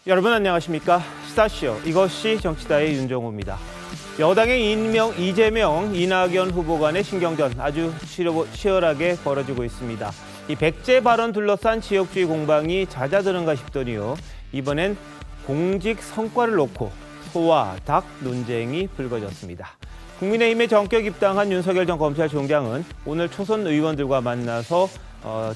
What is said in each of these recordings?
여러분 안녕하십니까? 시사쇼 이것이 정치다의 윤정호입니다. 여당의 이재명, 이낙연 후보 간의 신경전 아주 치열하게 벌어지고 있습니다. 이 백제 발언 둘러싼 지역주의 공방이 잦아드는가 싶더니요. 이번엔 공직 성과를 놓고 소와 닭 논쟁이 불거졌습니다. 국민의힘에 전격 입당한 윤석열 전 검찰총장은 오늘 초선 의원들과 만나서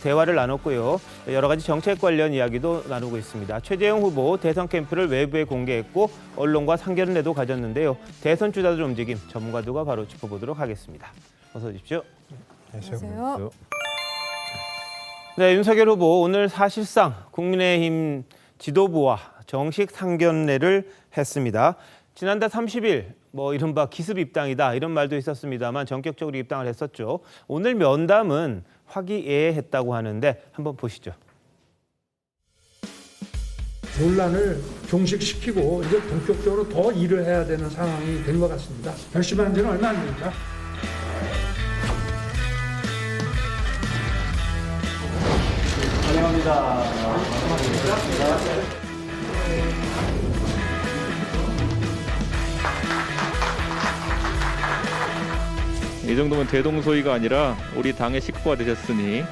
대화를 나눴고요. 여러 가지 정책 관련 이야기도 나누고 있습니다. 최재형 후보 대선 캠프를 외부에 공개했고 언론과 상견례도 가졌는데요. 대선 주자들 움직임 전문가들과 바로 짚어보도록 하겠습니다. 어서 오십시오. 안녕하세요. 네, 윤석열 후보 오늘 사실상 국민의힘 지도부와 정식 상견례를 했습니다. 지난달 30일 이른바 기습 입당이다 이런 말도 있었습니다만 전격적으로 입당을 했었죠. 오늘 면담은 화기애애했다고 하는데 한번 보시죠. 논란을 종식시키고 이제 본격적으로 더 일을 해야 되는 상황이 된 것 같습니다. 결심한 지는 얼마 안 됩니다. 환영합니다. 이 정도면 대동소이가 아니라 우리 당의 식구가 되셨으니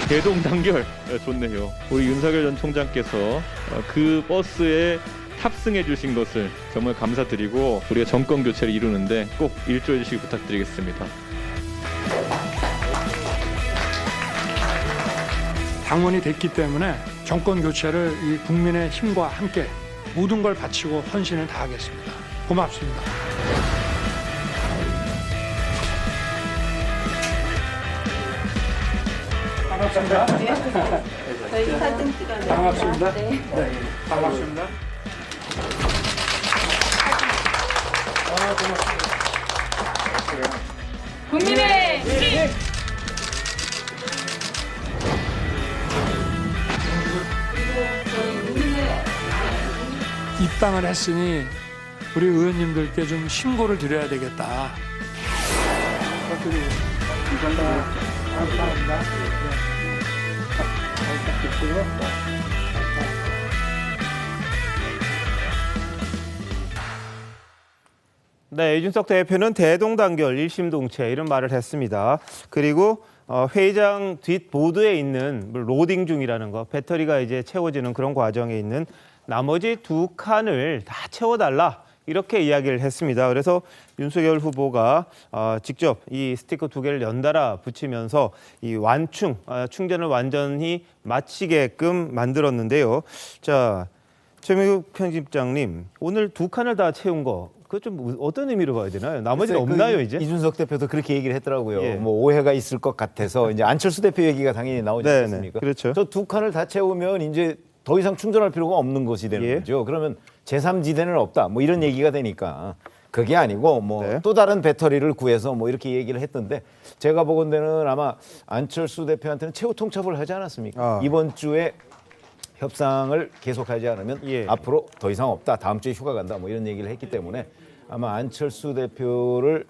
대동단결 좋네요. 우리 윤석열 전 총장께서 그 버스에 탑승해 주신 것을 정말 감사드리고 우리가 정권 교체를 이루는데 꼭 일조해 주시기 부탁드리겠습니다. 당원이 됐기 때문에 정권 교체를 이 국민의 힘과 함께 모든 걸 바치고 헌신을 다하겠습니다. 고맙습니다. 반갑습니다. 저희 사진 찍어요. 반갑습니다. 네. 네, 반갑습니다. 국민의 힘! 입당을 했으니 우리 의원님들께 좀 신고를 드려야 되겠다. 네, 이준석 대표는 대동단결, 일심동체 이런 말을 했습니다. 그리고 회의장 뒷보드에 있는 로딩 중이라는 거, 배터리가 이제 채워지는 그런 과정에 있는 나머지 두 칸을 다 채워달라 이렇게 이야기를 했습니다. 그래서 윤석열 후보가 직접 이 스티커 두 개를 연달아 붙이면서 이 충전을 완전히 마치게끔 만들었는데요. 자, 최민국 편집장님, 오늘 두 칸을 다 채운 거 그거 좀 어떤 의미로 봐야 되나요? 나머지는 없나요 이제? 이준석 대표도 그렇게 얘기를 했더라고요. 예. 뭐 오해가 있을 것 같아서 이제 안철수 대표 얘기가 당연히 나오지 네네, 않습니까? 그렇죠. 저 두 칸을 다 채우면 이제 더 이상 충전할 필요가 없는 것이 되는 예. 거죠. 그러면 제3지대는 없다. 뭐 이런 얘기가 되니까 그게 아니고 뭐 네. 또 다른 배터리를 구해서 뭐 이렇게 얘기를 했던데 제가 보건대는 아마 안철수 대표한테는 최후 통첩을 하지 않았습니까? 이번 주에 협상을 계속하지 않으면 예. 앞으로 더 이상 없다. 다음 주에 휴가 간다. 뭐 이런 얘기를 했기 때문에 아마 안철수 대표를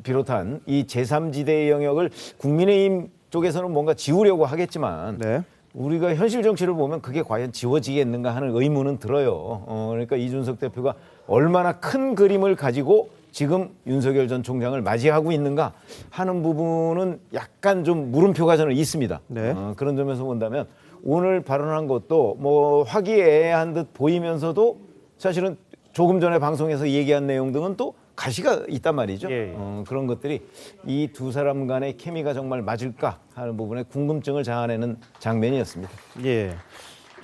비롯한 이 제3지대의 영역을 국민의힘 쪽에서는 뭔가 지우려고 하겠지만 네. 우리가 현실 정치를 보면 그게 과연 지워지겠는가 하는 의문은 들어요. 그러니까 이준석 대표가 얼마나 큰 그림을 가지고 지금 윤석열 전 총장을 맞이하고 있는가 하는 부분은 약간 좀 물음표가 저는 있습니다. 네. 그런 점에서 본다면 오늘 발언한 것도 뭐 화기애애한 듯 보이면서도 사실은 조금 전에 방송에서 얘기한 내용 등은 또 가시가 있단 말이죠. 예. 그런 것들이 이 두 사람 간의 케미가 정말 맞을까 하는 부분에 궁금증을 자아내는 장면이었습니다. 예.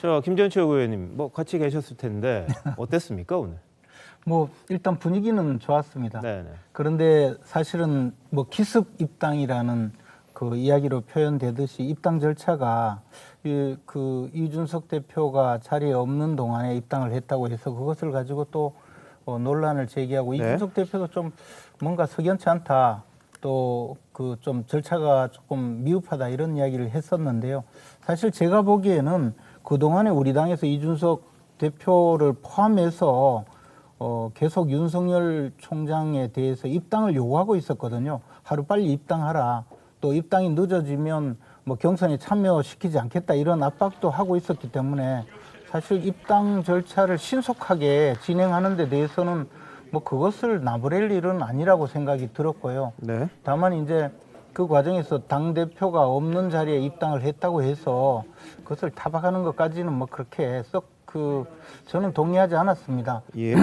저 김전철 의원님 같이 계셨을 텐데 어땠습니까 오늘? 일단 분위기는 좋았습니다. 네네. 그런데 사실은 기습 입당이라는 그 이야기로 표현되듯이 입당 절차가 이준석 대표가 자리에 없는 동안에 입당을 했다고 해서 그것을 가지고 또 논란을 제기하고 네. 이준석 대표도 좀 뭔가 석연치 않다. 또 그 좀 절차가 조금 미흡하다 이런 이야기를 했었는데요. 사실 제가 보기에는 그동안에 우리 당에서 이준석 대표를 포함해서 계속 윤석열 총장에 대해서 입당을 요구하고 있었거든요. 하루빨리 입당하라. 또 입당이 늦어지면 경선에 참여시키지 않겠다 이런 압박도 하고 있었기 때문에 사실 입당 절차를 신속하게 진행하는 데 대해서는 뭐 그것을 나부릴 일은 아니라고 생각이 들었고요. 네. 다만 이제 그 과정에서 당대표가 없는 자리에 입당을 했다고 해서 그것을 타박하는 것까지는 뭐 그렇게 썩 저는 동의하지 않았습니다. 예.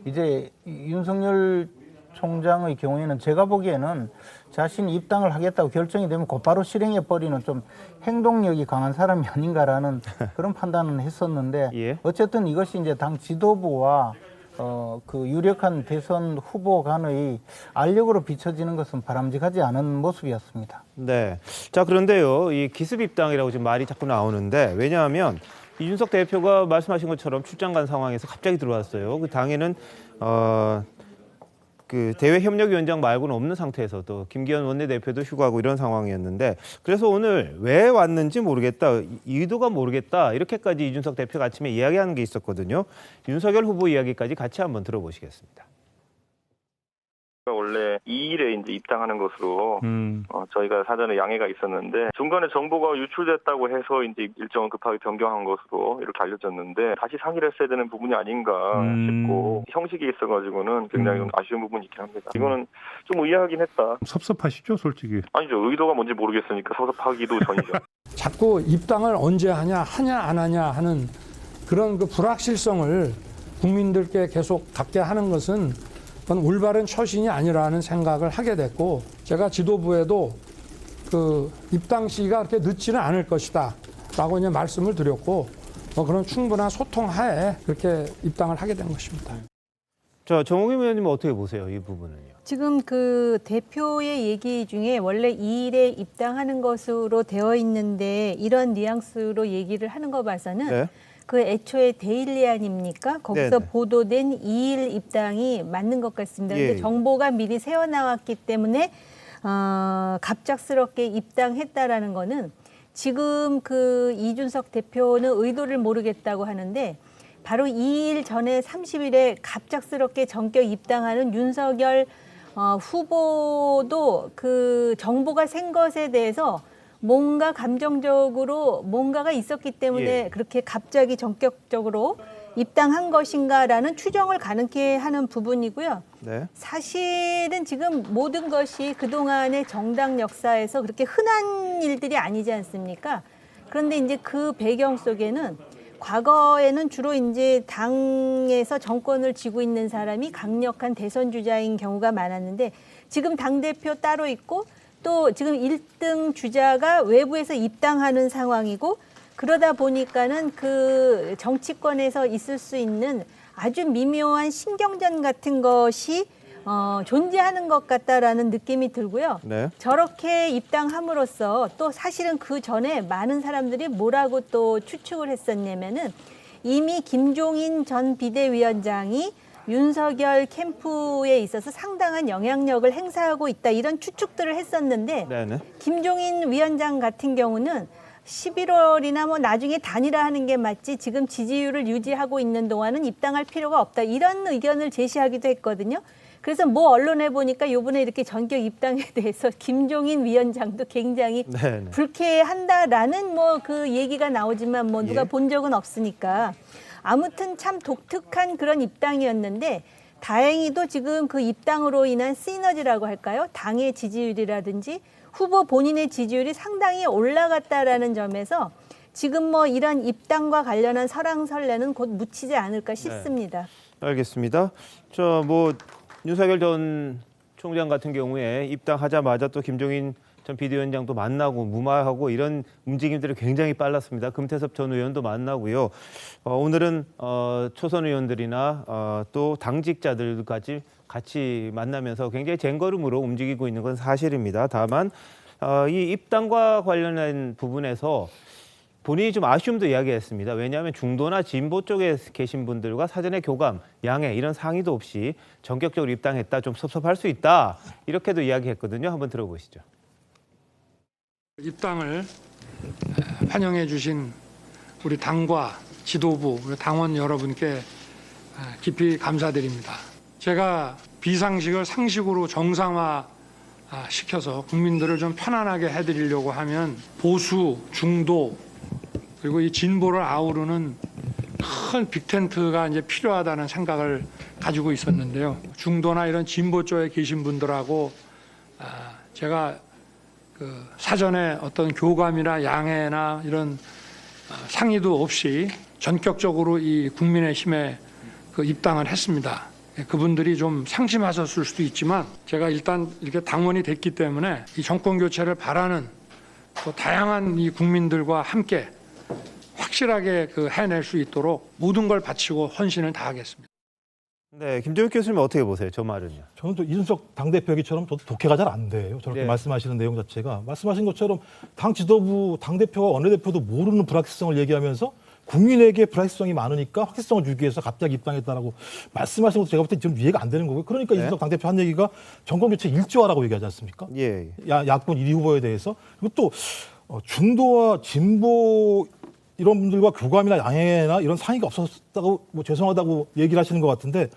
이제 윤석열 총장의 경우에는 제가 보기에는 자신이 입당을 하겠다고 결정이 되면 곧바로 실행해버리는 좀 행동력이 강한 사람이 아닌가라는 그런 판단은 했었는데 예. 어쨌든 이것이 이제 당 지도부와 그 유력한 대선 후보 간의 알력으로 비춰지는 것은 바람직하지 않은 모습이었습니다. 네. 자, 그런데요, 이 기습 입당이라고 지금 말이 자꾸 나오는데, 왜냐하면 이준석 대표가 말씀하신 것처럼 출장 간 상황에서 갑자기 들어왔어요. 그 당에는 그 대외협력위원장 말고는 없는 상태에서도 김기현 원내대표도 휴가하고 이런 상황이었는데, 그래서 오늘 왜 왔는지 모르겠다, 의도가 모르겠다, 이렇게까지 이준석 대표가 아침에 이야기하는 게 있었거든요. 윤석열 후보 이야기까지 같이 한번 들어보시겠습니다. 원래 2일에 이제 입당하는 것으로 저희가 사전에 양해가 있었는데 중간에 정보가 유출됐다고 해서 이제 일정을 급하게 변경한 것으로 이렇게 알려졌는데 다시 상의를 했어야 되는 부분이 아닌가 싶고 형식이 있어가지고는 굉장히 좀 아쉬운 부분이 있긴 합니다. 이거는 좀 의아하긴 했다. 섭섭하시죠, 솔직히? 아니죠. 의도가 뭔지 모르겠으니까 섭섭하기도 전이죠. 자꾸 입당을 언제 하냐 안 하냐 하는 그런 그 불확실성을 국민들께 계속 갖게 하는 것은 그건 올바른 처신이 아니라는 생각을 하게 됐고, 제가 지도부에도 그 입당 시기가 그렇게 늦지는 않을 것이다 라고 이제 말씀을 드렸고, 뭐 그런 충분한 소통 하에 그렇게 입당을 하게 된 것입니다. 자, 정호김 의원님 어떻게 보세요, 이 부분은요? 지금 그 대표의 얘기 중에 원래 2일에 입당하는 것으로 되어 있는데 이런 뉘앙스로 얘기를 하는 거 봐서는 네. 그 애초에 데일리 아닙니까? 거기서 네네. 보도된 2일 입당이 맞는 것 같습니다. 그런데 예. 정보가 미리 새어나왔기 때문에 갑작스럽게 입당했다라는 거는 지금 그 이준석 대표는 의도를 모르겠다고 하는데 바로 2일 전에 30일에 갑작스럽게 전격 입당하는 윤석열 후보도 그 정보가 샌 것에 대해서 뭔가 감정적으로 뭔가가 있었기 때문에 예. 그렇게 갑자기 전격적으로 입당한 것인가라는 추정을 가능케 하는 부분이고요. 네. 사실은 지금 모든 것이 그동안의 정당 역사에서 그렇게 흔한 일들이 아니지 않습니까? 그런데 이제 그 배경 속에는 과거에는 주로 이제 당에서 정권을 쥐고 있는 사람이 강력한 대선 주자인 경우가 많았는데 지금 당대표 따로 있고 또 지금 1등 주자가 외부에서 입당하는 상황이고 그러다 보니까는 그 정치권에서 있을 수 있는 아주 미묘한 신경전 같은 것이 존재하는 것 같다라는 느낌이 들고요. 네. 저렇게 입당함으로써 또 사실은 그 전에 많은 사람들이 뭐라고 또 추측을 했었냐면은 이미 김종인 전 비대위원장이 윤석열 캠프에 있어서 상당한 영향력을 행사하고 있다 이런 추측들을 했었는데 네네. 김종인 위원장 같은 경우는 11월이나 뭐 나중에 단일화하는 게 맞지 지금 지지율을 유지하고 있는 동안은 입당할 필요가 없다 이런 의견을 제시하기도 했거든요. 그래서 뭐 언론에 보니까 이번에 이렇게 전격 입당에 대해서 김종인 위원장도 굉장히 네네. 불쾌한다라는 뭐 그 얘기가 나오지만 뭐 누가 예. 본 적은 없으니까 아무튼 참 독특한 그런 입당이었는데 다행히도 지금 그 입당으로 인한 시너지라고 할까요? 당의 지지율이라든지 후보 본인의 지지율이 상당히 올라갔다라는 점에서 지금 뭐 이런 입당과 관련한 설왕설래는 곧 묻히지 않을까 싶습니다. 알겠습니다. 뭐 윤석열 전 총장 같은 경우에 입당하자마자 또 김종인 전 비대위원장도 만나고 무마하고 이런 움직임들이 굉장히 빨랐습니다. 금태섭 전 의원도 만나고요. 오늘은 초선 의원들이나 또 당직자들까지 같이 만나면서 굉장히 쟁걸음으로 움직이고 있는 건 사실입니다. 다만 이 입당과 관련된 부분에서 본인이 좀 아쉬움도 이야기했습니다. 왜냐하면 중도나 진보 쪽에 계신 분들과 사전에 교감, 양해 이런 상의도 없이 전격적으로 입당했다. 좀 섭섭할 수 있다. 이렇게도 이야기했거든요. 한번 들어보시죠. 입당을 환영해 주신 우리 당과 지도부, 우리 당원 여러분께 깊이 감사드립니다. 제가 비상식을 상식으로 정상화 시켜서 국민들을 좀 편안하게 해드리려고 하면 보수, 중도, 그리고 이 진보를 아우르는 큰 빅텐트가 이제 필요하다는 생각을 가지고 있었는데요. 중도나 이런 진보 쪽에 계신 분들하고 제가 그 사전에 어떤 교감이나 양해나 이런 상의도 없이 전격적으로 이 국민의힘에 그 입당을 했습니다. 그분들이 좀 상심하셨을 수도 있지만 제가 일단 이렇게 당원이 됐기 때문에 이 정권 교체를 바라는 또 다양한 이 국민들과 함께 확실하게 그 해낼 수 있도록 모든 걸 바치고 헌신을 다하겠습니다. 네, 김종욱 교수님 어떻게 보세요? 저 말은요. 저는 또 이준석 당대표 얘기처럼 저도 독해가 잘 안 돼요. 저렇게 네. 말씀하시는 내용 자체가. 말씀하신 것처럼 당 지도부, 당대표와 원내대표도 모르는 불확실성을 얘기하면서 국민에게 불확실성이 많으니까 확실성을 주기 위해서 갑자기 입당했다라고 말씀하신 것도 제가 볼 때 좀 이해가 안 되는 거고요. 그러니까 네. 이준석 당대표 한 얘기가 정권교체 일조하라고 얘기하지 않습니까? 예. 야권 1위 후보에 대해서. 그리고 또 중도와 진보 이런 분들과 교감이나 양해나 이런 상의가 없었다고 뭐 죄송하다고 얘기를 하시는 것 같은데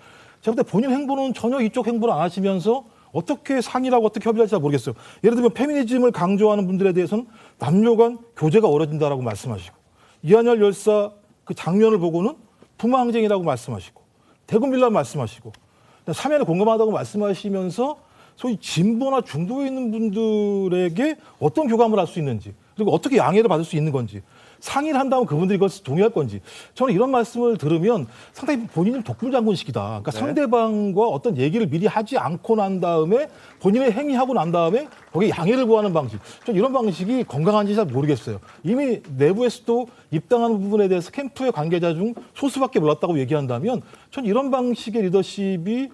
제가 볼 때 본인 행보는 전혀 이쪽 행보를 안 하시면서 어떻게 상의라고 어떻게 협의할지 잘 모르겠어요. 예를 들면 페미니즘을 강조하는 분들에 대해서는 남녀 간 교제가 어려진다라고 말씀하시고 이한열 열사 그 장면을 보고는 부마항쟁이라고 말씀하시고 대군빌라 말씀하시고 사면에 공감하다고 말씀하시면서 소위 진보나 중도에 있는 분들에게 어떤 교감을 할 수 있는지 그리고 어떻게 양해를 받을 수 있는 건지 상의를 한다면 그분들이 그것을 동의할 건지 저는 이런 말씀을 들으면 상당히 본인이 독불장군식이다. 그러니까 네. 상대방과 어떤 얘기를 미리 하지 않고 난 다음에 본인의 행위하고 난 다음에 거기에 양해를 구하는 방식. 저는 이런 방식이 건강한지 잘 모르겠어요. 이미 내부에서도 입당하는 부분에 대해서 캠프의 관계자 중 소수밖에 몰랐다고 얘기한다면 저는 이런 방식의 리더십이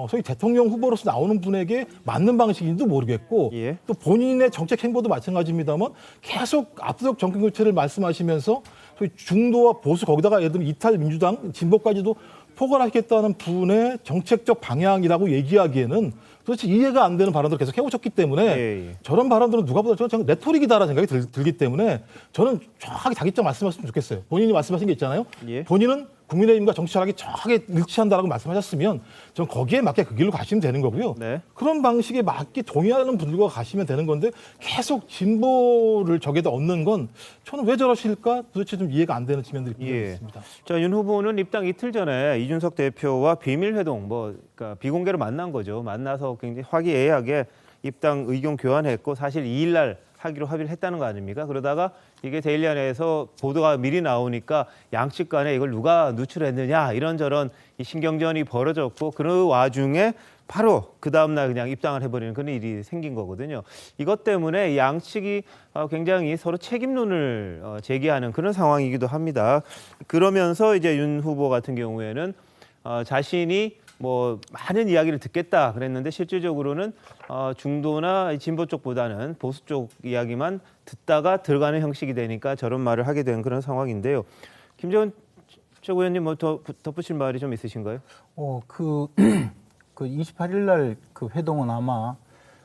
소위 대통령 후보로서 나오는 분에게 맞는 방식인지도 모르겠고 예. 또 본인의 정책 행보도 마찬가지입니다만 계속 압도적 정권 교체를 말씀하시면서 소위 중도와 보수 거기다가 예를 들면 이탈 민주당 진보까지도 포괄하겠다는 분의 정책적 방향이라고 얘기하기에는 도대체 이해가 안 되는 발언들을 계속 해오셨기 때문에 예. 저런 발언들은 누가 보다 저는 레토릭이다라는 생각이 들기 때문에 저는 정확하게 자기 입장 말씀하셨으면 좋겠어요. 본인이 말씀하신 게 있잖아요. 예. 본인은 국민의힘과 정치 철학이 정확하게 일치한다라고 말씀하셨으면 저는 거기에 맞게 그 길로 가시면 되는 거고요. 네. 그런 방식에 맞게 동의하는 분들과 가시면 되는 건데 계속 진보를 적에다 얻는 건 저는 왜 저러실까 도대체 좀 이해가 안 되는 측면들이 분명히 예. 있습니다. 자, 윤 후보는 입당 이틀 전에 이준석 대표와 비밀 회동, 그러니까 비공개로 만난 거죠. 만나서 굉장히 화기애애하게 입당 의견 교환했고 사실 2일 날 하기로 합의를 했다는 거 아닙니까? 그러다가 이게 데일리안에서 보도가 미리 나오니까 양측 간에 이걸 누가 누출했느냐 이런저런 이 신경전이 벌어졌고 그 와중에 바로 그 다음날 그냥 입당을 해버리는 그런 일이 생긴 거거든요. 이것 때문에 양측이 굉장히 서로 책임론을 제기하는 그런 상황이기도 합니다. 그러면서 이제 윤 후보 같은 경우에는 자신이 뭐 많은 이야기를 듣겠다 그랬는데 실질적으로는 중도나 진보 쪽보다는 보수 쪽 이야기만 듣다가 들어가는 형식이 되니까 저런 말을 하게 된 그런 상황인데요. 김재원 최고위원님 뭐 더 덧붙일 말이 좀 있으신가요? 그 28일 날 그 회동은 아마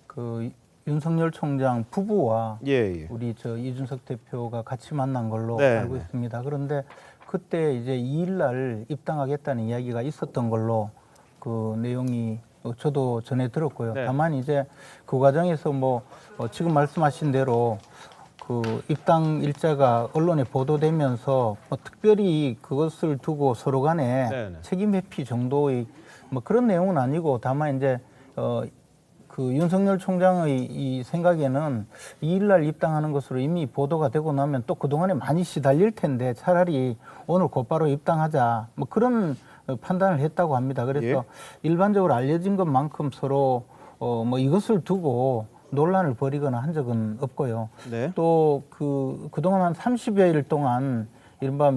그 윤석열 총장 부부와 예. 우리 이준석 대표가 같이 만난 걸로 네. 알고 있습니다. 그런데 그때 이제 2일 날 입당하겠다는 이야기가 있었던 걸로 그 내용이 저도 전해 들었고요. 네. 다만 이제 그 과정에서 지금 말씀하신 대로 그 입당 일자가 언론에 보도되면서 특별히 그것을 두고 서로 간에 네네. 책임 회피 정도의 그런 내용은 아니고 다만 이제 그 윤석열 총장의 이 생각에는 2일 날 입당하는 것으로 이미 보도가 되고 나면 또 그동안에 많이 시달릴 텐데 차라리 오늘 곧바로 입당하자 그런 판단을 했다고 합니다. 그래서 예. 일반적으로 알려진 것만큼 서로 이것을 두고 논란을 벌이거나 한 적은 없고요. 네. 또 그동안 한 30여일 동안 이른바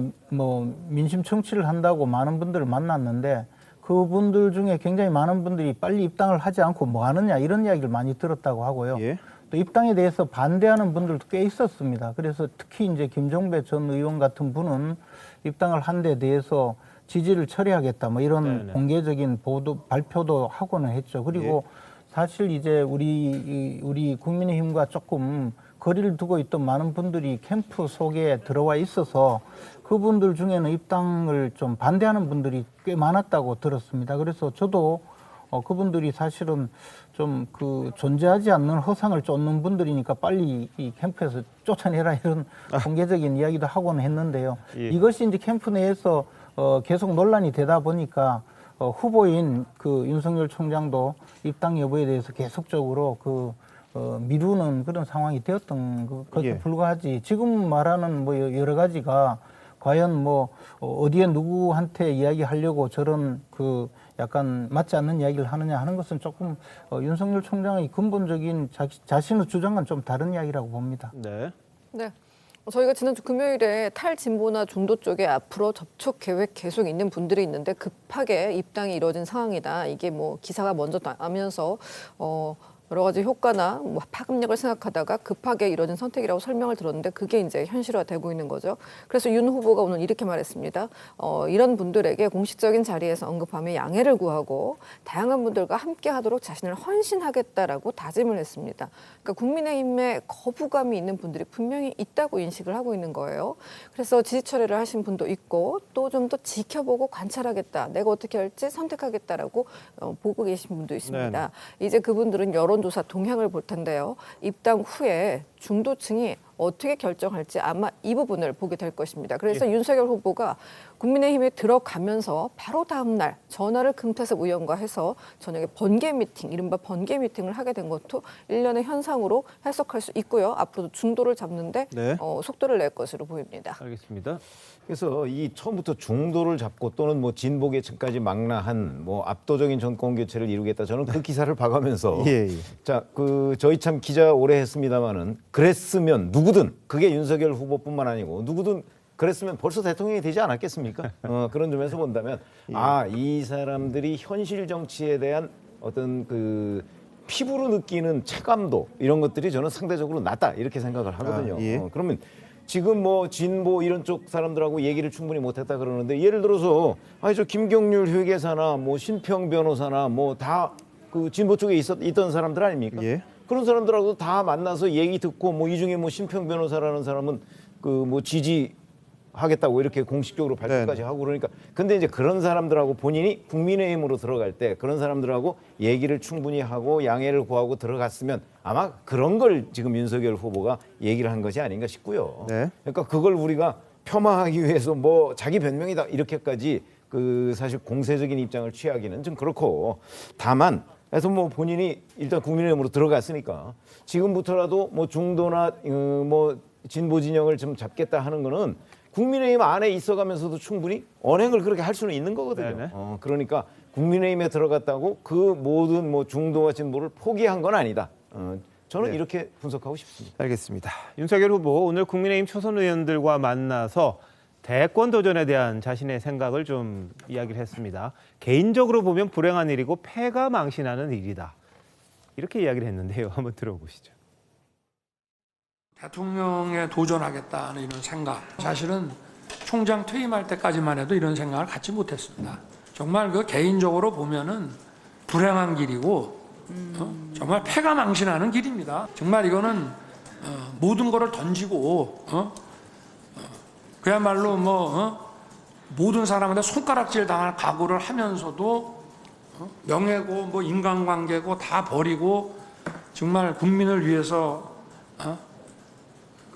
민심 청취를 한다고 많은 분들을 만났는데 그분들 중에 굉장히 많은 분들이 빨리 입당을 하지 않고 뭐 하느냐 이런 이야기를 많이 들었다고 하고요. 예. 또 입당에 대해서 반대하는 분들도 꽤 있었습니다. 그래서 특히 이제 김종배 전 의원 같은 분은 입당을 한 데 대해서 지지를 처리하겠다 이런 네네. 공개적인 발표도 하고는 했죠. 그리고 사실 이제 우리 국민의힘과 조금 거리를 두고 있던 많은 분들이 캠프 속에 들어와 있어서 그분들 중에는 입당을 좀 반대하는 분들이 꽤 많았다고 들었습니다. 그래서 저도 그분들이 사실은 좀 존재하지 않는 허상을 쫓는 분들이니까 빨리 이 캠프에서 쫓아내라 이런 공개적인 이야기도 하고는 했는데요. 예. 이것이 이제 캠프 내에서 계속 논란이 되다 보니까 후보인 그 윤석열 총장도 입당 여부에 대해서 계속적으로 미루는 그런 상황이 되었던 것에 예. 불과하지. 지금 말하는 뭐 여러 가지가 과연 뭐 어디에 누구한테 이야기하려고 저런 약간 맞지 않는 이야기를 하느냐 하는 것은 조금 윤석열 총장의 근본적인 자신의 주장과는 좀 다른 이야기라고 봅니다. 네. 네. 저희가 지난주 금요일에 탈진보나 중도 쪽에 앞으로 접촉 계획 계속 있는 분들이 있는데 급하게 입당이 이뤄진 상황이다. 이게 뭐 기사가 먼저 나면서 여러 가지 효과나 뭐 파급력을 생각하다가 급하게 이뤄진 선택이라고 설명을 들었는데 그게 이제 현실화되고 있는 거죠. 그래서 윤 후보가 오늘 이렇게 말했습니다. 이런 분들에게 공식적인 자리에서 언급하며 양해를 구하고 다양한 분들과 함께하도록 자신을 헌신하겠다라고 다짐을 했습니다. 그러니까 국민의힘에 거부감이 있는 분들이 분명히 있다고 인식을 하고 있는 거예요. 그래서 지지 철회를 하신 분도 있고 또 좀 더 지켜보고 관찰하겠다. 내가 어떻게 할지 선택하겠다라고 보고 계신 분도 있습니다. 이제 그분들은 여론조사 동향을 볼 텐데요. 입당 후에 중도층이 어떻게 결정할지 아마 이 부분을 보게 될 것입니다. 그래서 윤석열 후보가 국민의힘에 들어가면서 바로 다음 날 전화를 금태섭 의원과 해서 저녁에 번개 미팅, 이른바 번개 미팅을 하게 된 것도 일련의 현상으로 해석할 수 있고요. 앞으로도 중도를 잡는데 속도를 낼 것으로 보입니다. 알겠습니다. 그래서 이 처음부터 중도를 잡고 또는 뭐 진보 계층까지 망라한 뭐 압도적인 정권 교체를 이루겠다. 저는 그 기사를 봐가면서 자, 저희 참 기자 오래 했습니다마는 그랬으면 누구든 그게 윤석열 후보뿐만 아니고 누구든 그랬으면 벌써 대통령이 되지 않았겠습니까? 그런 점에서 본다면 이 사람들이 현실 정치에 대한 어떤 피부로 느끼는 체감도 이런 것들이 저는 상대적으로 낮다 이렇게 생각을 하거든요. 그러면 지금 뭐 진보 이런 쪽 사람들하고 얘기를 충분히 못했다 그러는데 예를 들어서 저 김경률 회계사나 뭐 신평 변호사나 뭐 다 진보 쪽에 있던 사람들 아닙니까? 그런 사람들하고 다 만나서 얘기 듣고 뭐 이 중에 뭐 신평 변호사라는 사람은 뭐 지지하겠다고 이렇게 공식적으로 발표까지 하고 그러니까 근데 이제 그런 사람들하고 본인이 국민의힘으로 들어갈 때 그런 사람들하고 얘기를 충분히 하고 양해를 구하고 들어갔으면 아마 그런 걸 지금 윤석열 후보가 얘기를 한 것이 아닌가 싶고요. 그러니까 그걸 우리가 폄하하기 위해서 뭐 자기 변명이다 이렇게까지 사실 공세적인 입장을 취하기는 좀 그렇고 다만 그래서 뭐 본인이 일단 국민의힘으로 들어갔으니까 지금부터라도 뭐 중도나 뭐 진보 진영을 좀 잡겠다 하는 거는 국민의힘 안에 있어가면서도 충분히 언행을 그렇게 할 수는 있는 거거든요. 그러니까 국민의힘에 들어갔다고 그 모든 뭐 중도와 진보를 포기한 건 아니다. 저는 이렇게 분석하고 싶습니다. 알겠습니다. 윤석열 후보 오늘 국민의힘 초선 의원들과 만나서 대권 도전에 대한 자신의 생각을 좀 이야기를 했습니다. 개인적으로 보면 불행한 일이고 패가 망신하는 일이다. 이렇게 이야기를 했는데요. 한번 들어보시죠. 대통령에 도전하겠다는 이런 생각. 사실은 총장 퇴임할 때까지만 해도 이런 생각을 갖지 못했습니다. 정말 개인적으로 보면은 불행한 길이고 정말 패가 망신하는 길입니다. 정말 이거는 모든 거를 던지고 그야말로 모든 사람한테 손가락질 당할 각오를 하면서도 명예고 뭐 인간관계고 다 버리고 정말 국민을 위해서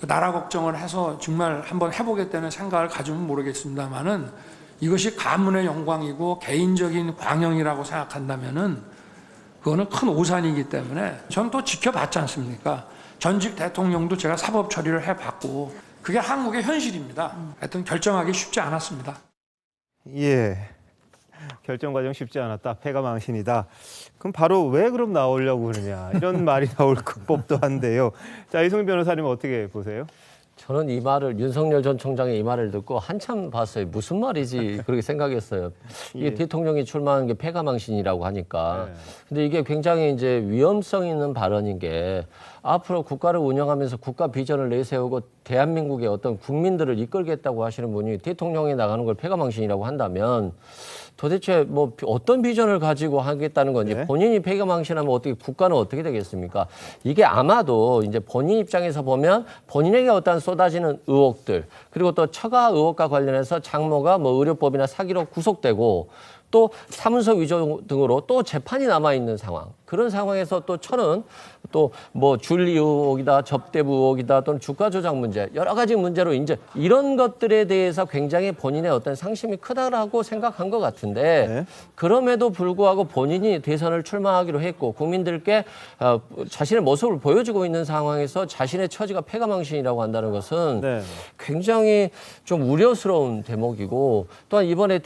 나라 걱정을 해서 정말 한번 해보겠다는 생각을 가지면 모르겠습니다만은 이것이 가문의 영광이고 개인적인 광영이라고 생각한다면은 그거는 큰 오산이기 때문에 전 또 지켜봤지 않습니까? 전직 대통령도 제가 사법 처리를 해봤고 그게 한국의 현실입니다. 하여튼 결정하기 쉽지 않았습니다. 결정 과정 쉽지 않았다. 패가 망신이다. 그럼 바로 왜 그럼 나오려고 그러냐. 이런 말이 나올 법도 한데요. 자, 이승훈 변호사님 어떻게 보세요? 저는 이 말을 윤석열 전 총장의 이 말을 듣고 한참 봤어요. 무슨 말이지 그렇게 생각했어요. 이게 대통령이 출마하는 게 패가망신이라고 하니까. 근데 이게 굉장히 이제 위험성 있는 발언인 게 앞으로 국가를 운영하면서 국가 비전을 내세우고 대한민국의 어떤 국민들을 이끌겠다고 하시는 분이 대통령에 나가는 걸 패가망신이라고 한다면 도대체 뭐 어떤 비전을 가지고 하겠다는 건지 본인이 패가망신하면 어떻게 국가는 어떻게 되겠습니까? 이게 아마도 이제 본인 입장에서 보면 본인에게 어떤 쏟아지는 의혹들 그리고 또 처가 의혹과 관련해서 장모가 뭐 의료법이나 사기로 구속되고 또 사문서 위조 등으로 또 재판이 남아 있는 상황. 그런 상황에서 또 천은 또 뭐 줄 의혹이다, 접대부 의혹이다, 또는 주가 조작 문제, 여러 가지 문제로 이제 이런 것들에 대해서 굉장히 본인의 어떤 상심이 크다라고 생각한 것 같은데 네. 그럼에도 불구하고 본인이 대선을 출마하기로 했고 국민들께 자신의 모습을 보여주고 있는 상황에서 자신의 처지가 패가망신이라고 한다는 것은 네. 굉장히 좀 우려스러운 대목이고 또한 이번에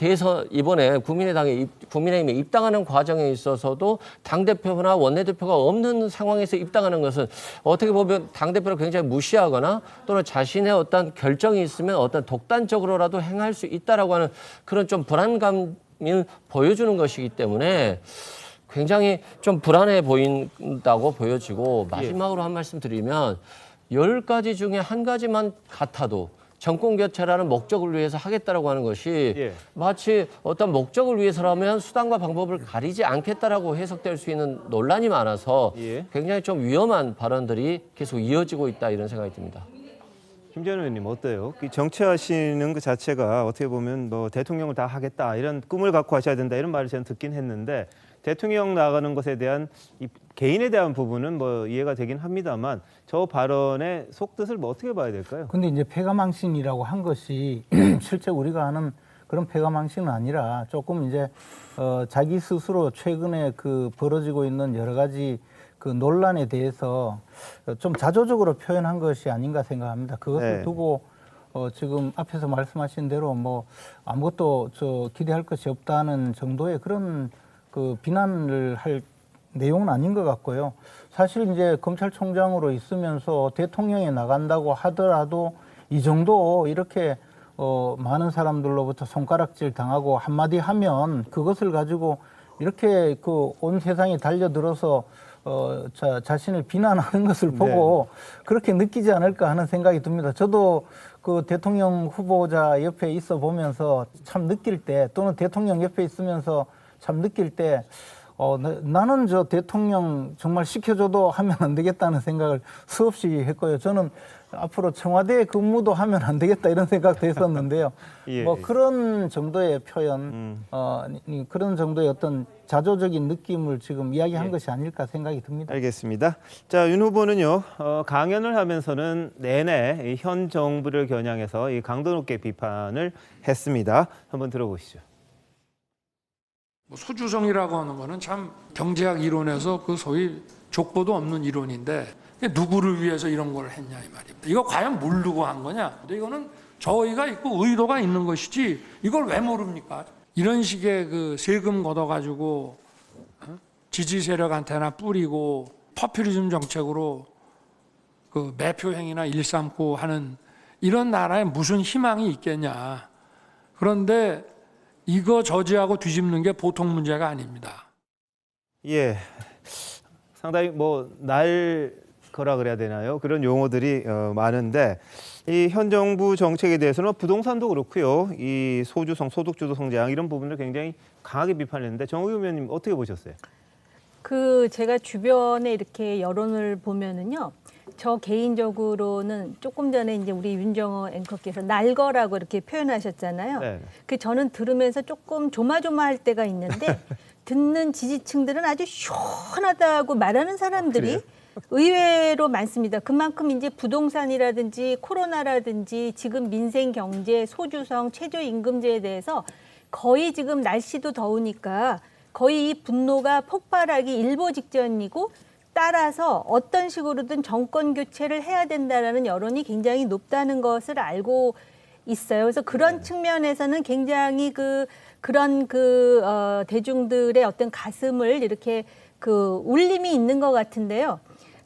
국민의힘에 입당하는 과정에 있어서도 당대표나 원내대표가 없는 상황에서 입당하는 것은 어떻게 보면 당대표를 굉장히 무시하거나 또는 자신의 어떤 결정이 있으면 어떤 독단적으로라도 행할 수 있다라고 하는 그런 좀 불안감을 보여주는 것이기 때문에 굉장히 좀 불안해 보인다고 보여지고 마지막으로 한 말씀 드리면 10가지 중에 한 가지만 같아도 정권 교체라는 목적을 위해서 하겠다라고 하는 것이 마치 어떤 목적을 위해서라면 수단과 방법을 가리지 않겠다라고 해석될 수 있는 논란이 많아서 굉장히 좀 위험한 발언들이 계속 이어지고 있다 이런 생각이 듭니다. 김재현 의원님 어때요? 이 정치하시는 그 자체가 어떻게 보면 뭐 대통령을 다 하겠다 이런 꿈을 갖고 하셔야 된다 이런 말을 저는 듣긴 했는데 대통령 나가는 것에 대한 이 개인에 대한 부분은 뭐 이해가 되긴 합니다만 저 발언의 속뜻을 뭐 어떻게 봐야 될까요? 근데 이제 패가망신이라고 한 것이 실제 우리가 아는 그런 패가망신은 아니라 조금 이제 자기 스스로 최근에 그 벌어지고 있는 여러 가지 그 논란에 대해서 좀 자조적으로 표현한 것이 아닌가 생각합니다. 그것을 두고 지금 앞에서 말씀하신 대로 뭐 아무것도 기대할 것이 없다는 정도의 그런 그 비난을 할 내용은 아닌 것 같고요. 사실 이제 검찰총장으로 있으면서 대통령에 나간다고 하더라도 이 정도 이렇게 많은 사람들로부터 손가락질 당하고 한마디 하면 그것을 가지고 이렇게 그 온 세상이 달려들어서 자신을 비난하는 것을 보고 그렇게 느끼지 않을까 하는 생각이 듭니다. 저도 그 대통령 후보자 옆에 있어 보면서 참 느낄 때 또는 대통령 옆에 있으면서 참 느낄 때 나는 저 대통령 정말 시켜줘도 하면 안 되겠다는 생각을 수없이 했고요. 저는 앞으로 청와대 근무도 하면 안 되겠다 이런 생각도 했었는데요. 뭐 그런 정도의 표현, 그런 정도의 어떤 자조적인 느낌을 지금 이야기한 것이 아닐까 생각이 듭니다. 알겠습니다. 자, 윤 후보는요, 강연을 하면서는 내내 이 현 정부를 겨냥해서 이 강도 높게 비판을 했습니다. 한번 들어보시죠. 소주성이라고 하는 거는 참 경제학 이론에서 그 소위 족보도 없는 이론인데 누구를 위해서 이런 걸 했냐 이 말입니다. 이거 과연 모르고 한 거냐? 근데 이거는 저희가 있고 의도가 있는 것이지 이걸 왜 모릅니까? 이런 식의 그 세금 걷어가지고 지지 세력한테나 뿌리고 포퓰리즘 정책으로 그 매표 행위나 일삼고 하는 이런 나라에 무슨 희망이 있겠냐? 그런데 이거 저지하고 뒤집는 게 보통 문제가 아닙니다. 예, 상당히 뭐 날 거라 그래야 되나요? 그런 용어들이 많은데 이 현 정부 정책에 대해서는 부동산도 그렇고요. 이 소주성, 소득주도 성장 이런 부분을 굉장히 강하게 비판했는데 정의용 의원님 어떻게 보셨어요? 그 제가 주변에 이렇게 여론을 보면은요. 저 개인적으로는 조금 전에 이제 우리 윤정호 앵커께서 날거라고 이렇게 표현하셨잖아요. 네. 그 저는 들으면서 조금 조마조마할 때가 있는데 듣는 지지층들은 아주 시원하다고 말하는 사람들이 의외로 많습니다. 그만큼 이제 부동산이라든지 코로나라든지 지금 민생 경제, 소주성, 최저임금제에 대해서 거의 지금 날씨도 더우니까 거의 이 분노가 폭발하기 일보 직전이고 따라서 어떤 식으로든 정권 교체를 해야 된다라는 여론이 굉장히 높다는 것을 알고 있어요. 그래서 그런 측면에서는 굉장히 그런 대중들의 어떤 가슴을 이렇게 그 울림이 있는 것 같은데요.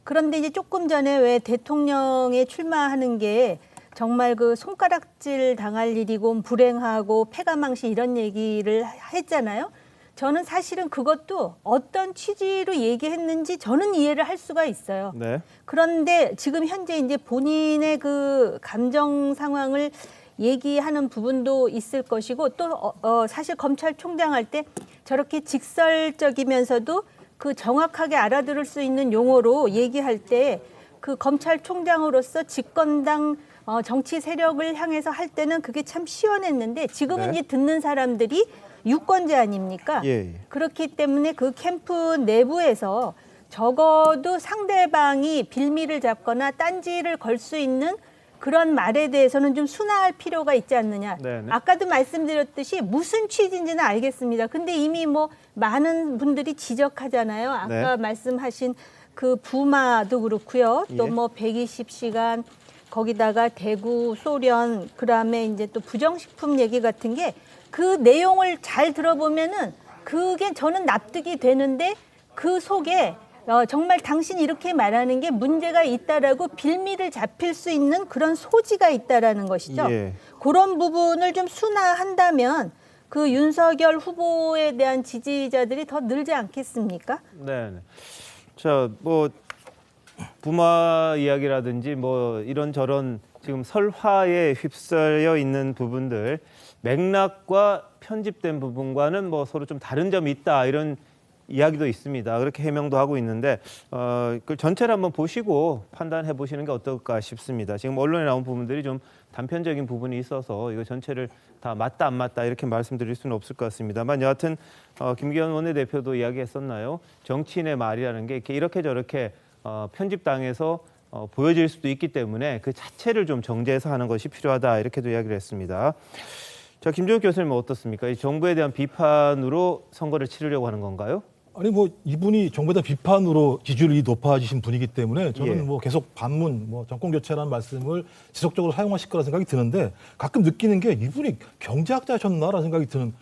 그런데 이제 조금 전에 왜 대통령에 출마하는 게 정말 그 손가락질 당할 일이고 불행하고 패가망신 이런 얘기를 했잖아요. 저는 사실은 그것도 어떤 취지로 얘기했는지 저는 이해를 할 수가 있어요. 네. 그런데 지금 현재 이제 본인의 그 감정 상황을 얘기하는 부분도 있을 것이고 또 사실 검찰총장 할 때 저렇게 직설적이면서도 그 정확하게 알아들을 수 있는 용어로 얘기할 때 그 검찰총장으로서 집권당 정치 세력을 향해서 할 때는 그게 참 시원했는데 지금은 이제 듣는 사람들이 유권자 아닙니까? 예. 그렇기 때문에 그 캠프 내부에서 적어도 상대방이 빌미를 잡거나 딴지를 걸 수 있는 그런 말에 대해서는 좀 순화할 필요가 있지 않느냐. 네네. 아까도 말씀드렸듯이 무슨 취지인지는 알겠습니다. 근데 이미 뭐 많은 분들이 지적하잖아요. 아까 네. 말씀하신 그 부마도 그렇고요. 또 예. 뭐 120시간 거기다가 대구, 소련, 그다음에 이제 또 부정식품 얘기 같은 게 그 내용을 잘 들어보면은 그게 저는 납득이 되는데 그 속에 정말 당신이 이렇게 말하는 게 문제가 있다라고 빌미를 잡힐 수 있는 그런 소지가 있다라는 것이죠. 예. 그런 부분을 좀 순화한다면 그 윤석열 후보에 대한 지지자들이 더 늘지 않겠습니까? 네. 자, 뭐 부마 이야기라든지 뭐 이런저런 지금 설화에 휩쓸려 있는 부분들 맥락과 편집된 부분과는 뭐 서로 좀 다른 점이 있다 이런 이야기도 있습니다. 그렇게 해명도 하고 있는데 그 전체를 한번 보시고 판단해 보시는 게 어떨까 싶습니다. 지금 언론에 나온 부분들이 좀 단편적인 부분이 있어서 이거 전체를 다 맞다 안 맞다 이렇게 말씀드릴 수는 없을 것 같습니다만 여하튼 김기현 원내대표도 이야기했었나요? 정치인의 말이라는 게 이렇게 저렇게 편집당해서 보여질 수도 있기 때문에 그 자체를 좀 정제해서 하는 것이 필요하다 이렇게도 이야기를 했습니다. 자, 김종욱 교수님은 어떻습니까? 이 정부에 대한 비판으로 선거를 치르려고 하는 건가요? 아니 뭐 이분이 정부에 대한 비판으로 지지율이 높아지신 분이기 때문에 저는 예. 뭐 계속 반문, 뭐 정권 교체라는 말씀을 지속적으로 사용하실 거라 생각이 드는데 가끔 느끼는 게 이분이 경제학자셨나라는 생각이 드는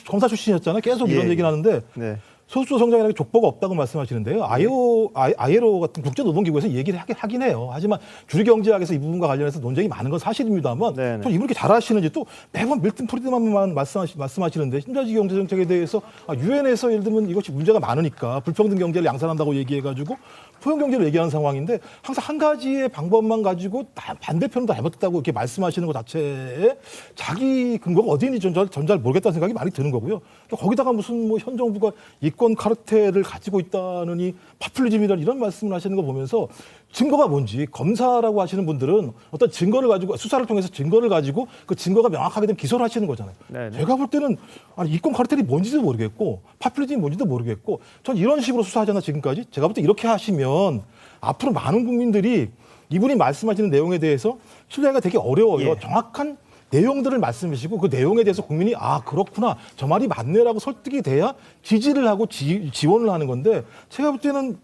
검사 출신이었잖아요. 계속 이런 예. 얘기를 하는데 네. 소수 성장이라는 게 족보가 없다고 말씀하시는데요. ILO 같은 국제노동기구에서 얘기를 하긴 해요. 하지만 주류경제학에서 이 부분과 관련해서 논쟁이 많은 건 사실입니다만 네네. 전 이분 이렇게 잘하시는지 또 매번 밀턴 프리드만만 말씀하시는데 신자유주의 경제정책에 대해서 유엔에서 예를 들면 이것이 문제가 많으니까 불평등 경제를 양산한다고 얘기해가지고 포용 경제를 얘기하는 상황인데 항상 한 가지의 방법만 가지고 반대편은 다 해봤다고 이렇게 말씀하시는 것 자체에 자기 근거가 어디 있는지 전 잘 모르겠다는 생각이 많이 드는 거고요. 또 거기다가 무슨 뭐 현 정부가 이권 카르텔을 가지고 있다는 이 파퓰리즘이라는 이런 말씀을 하시는 거 보면서 증거가 뭔지 검사라고 하시는 분들은 어떤 증거를 가지고 수사를 통해서 증거를 가지고 그 증거가 명확하게 되면 기소를 하시는 거잖아요. 네네. 제가 볼 때는 아니 이권 카르텔이 뭔지도 모르겠고 파퓰리즘이 뭔지도 모르겠고 전 이런 식으로 수사하잖아 지금까지. 제가 볼 때 이렇게 하시면 앞으로 많은 국민들이 이분이 말씀하시는 내용에 대해서 신뢰가 되게 어려워요. 예. 정확한 내용들을 말씀하시고 그 내용에 대해서 국민이 아 그렇구나 저 말이 맞네라고 설득이 돼야 지지를 하고 지원을 하는 건데 제가 볼 때는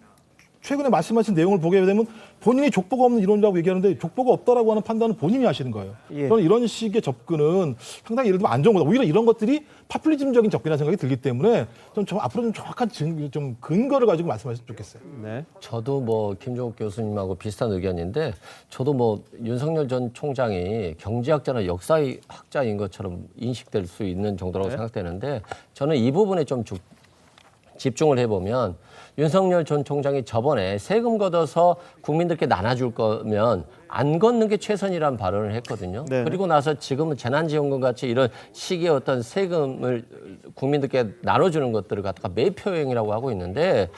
최근에 말씀하신 내용을 보게 되면 본인이 족보가 없는 이론이라고 얘기하는데 족보가 없다라고 하는 판단은 본인이 하시는 거예요. 예. 저는 이런 식의 접근은 상당히 예를 들면 안 좋은 거다. 오히려 이런 것들이 파퓰리즘적인 접근이라는 생각이 들기 때문에 좀 앞으로 좀 정확한 좀 근거를 가지고 말씀하셨으면 좋겠어요. 네. 저도 뭐 김종욱 교수님하고 비슷한 의견인데 저도 뭐 윤석열 전 총장이 경제학자나 역사학자인 것처럼 인식될 수 있는 정도라고 네. 생각되는데 저는 이 부분에 좀 집중을 해보면 윤석열 전 총장이 저번에 세금 걷어서 국민들께 나눠줄 거면 안 걷는 게 최선이라는 발언을 했거든요. 네네. 그리고 나서 지금은 재난지원금 같이 이런 시기의 어떤 세금을 국민들께 나눠주는 것들을 갖다가 매표행이라고 하고 있는데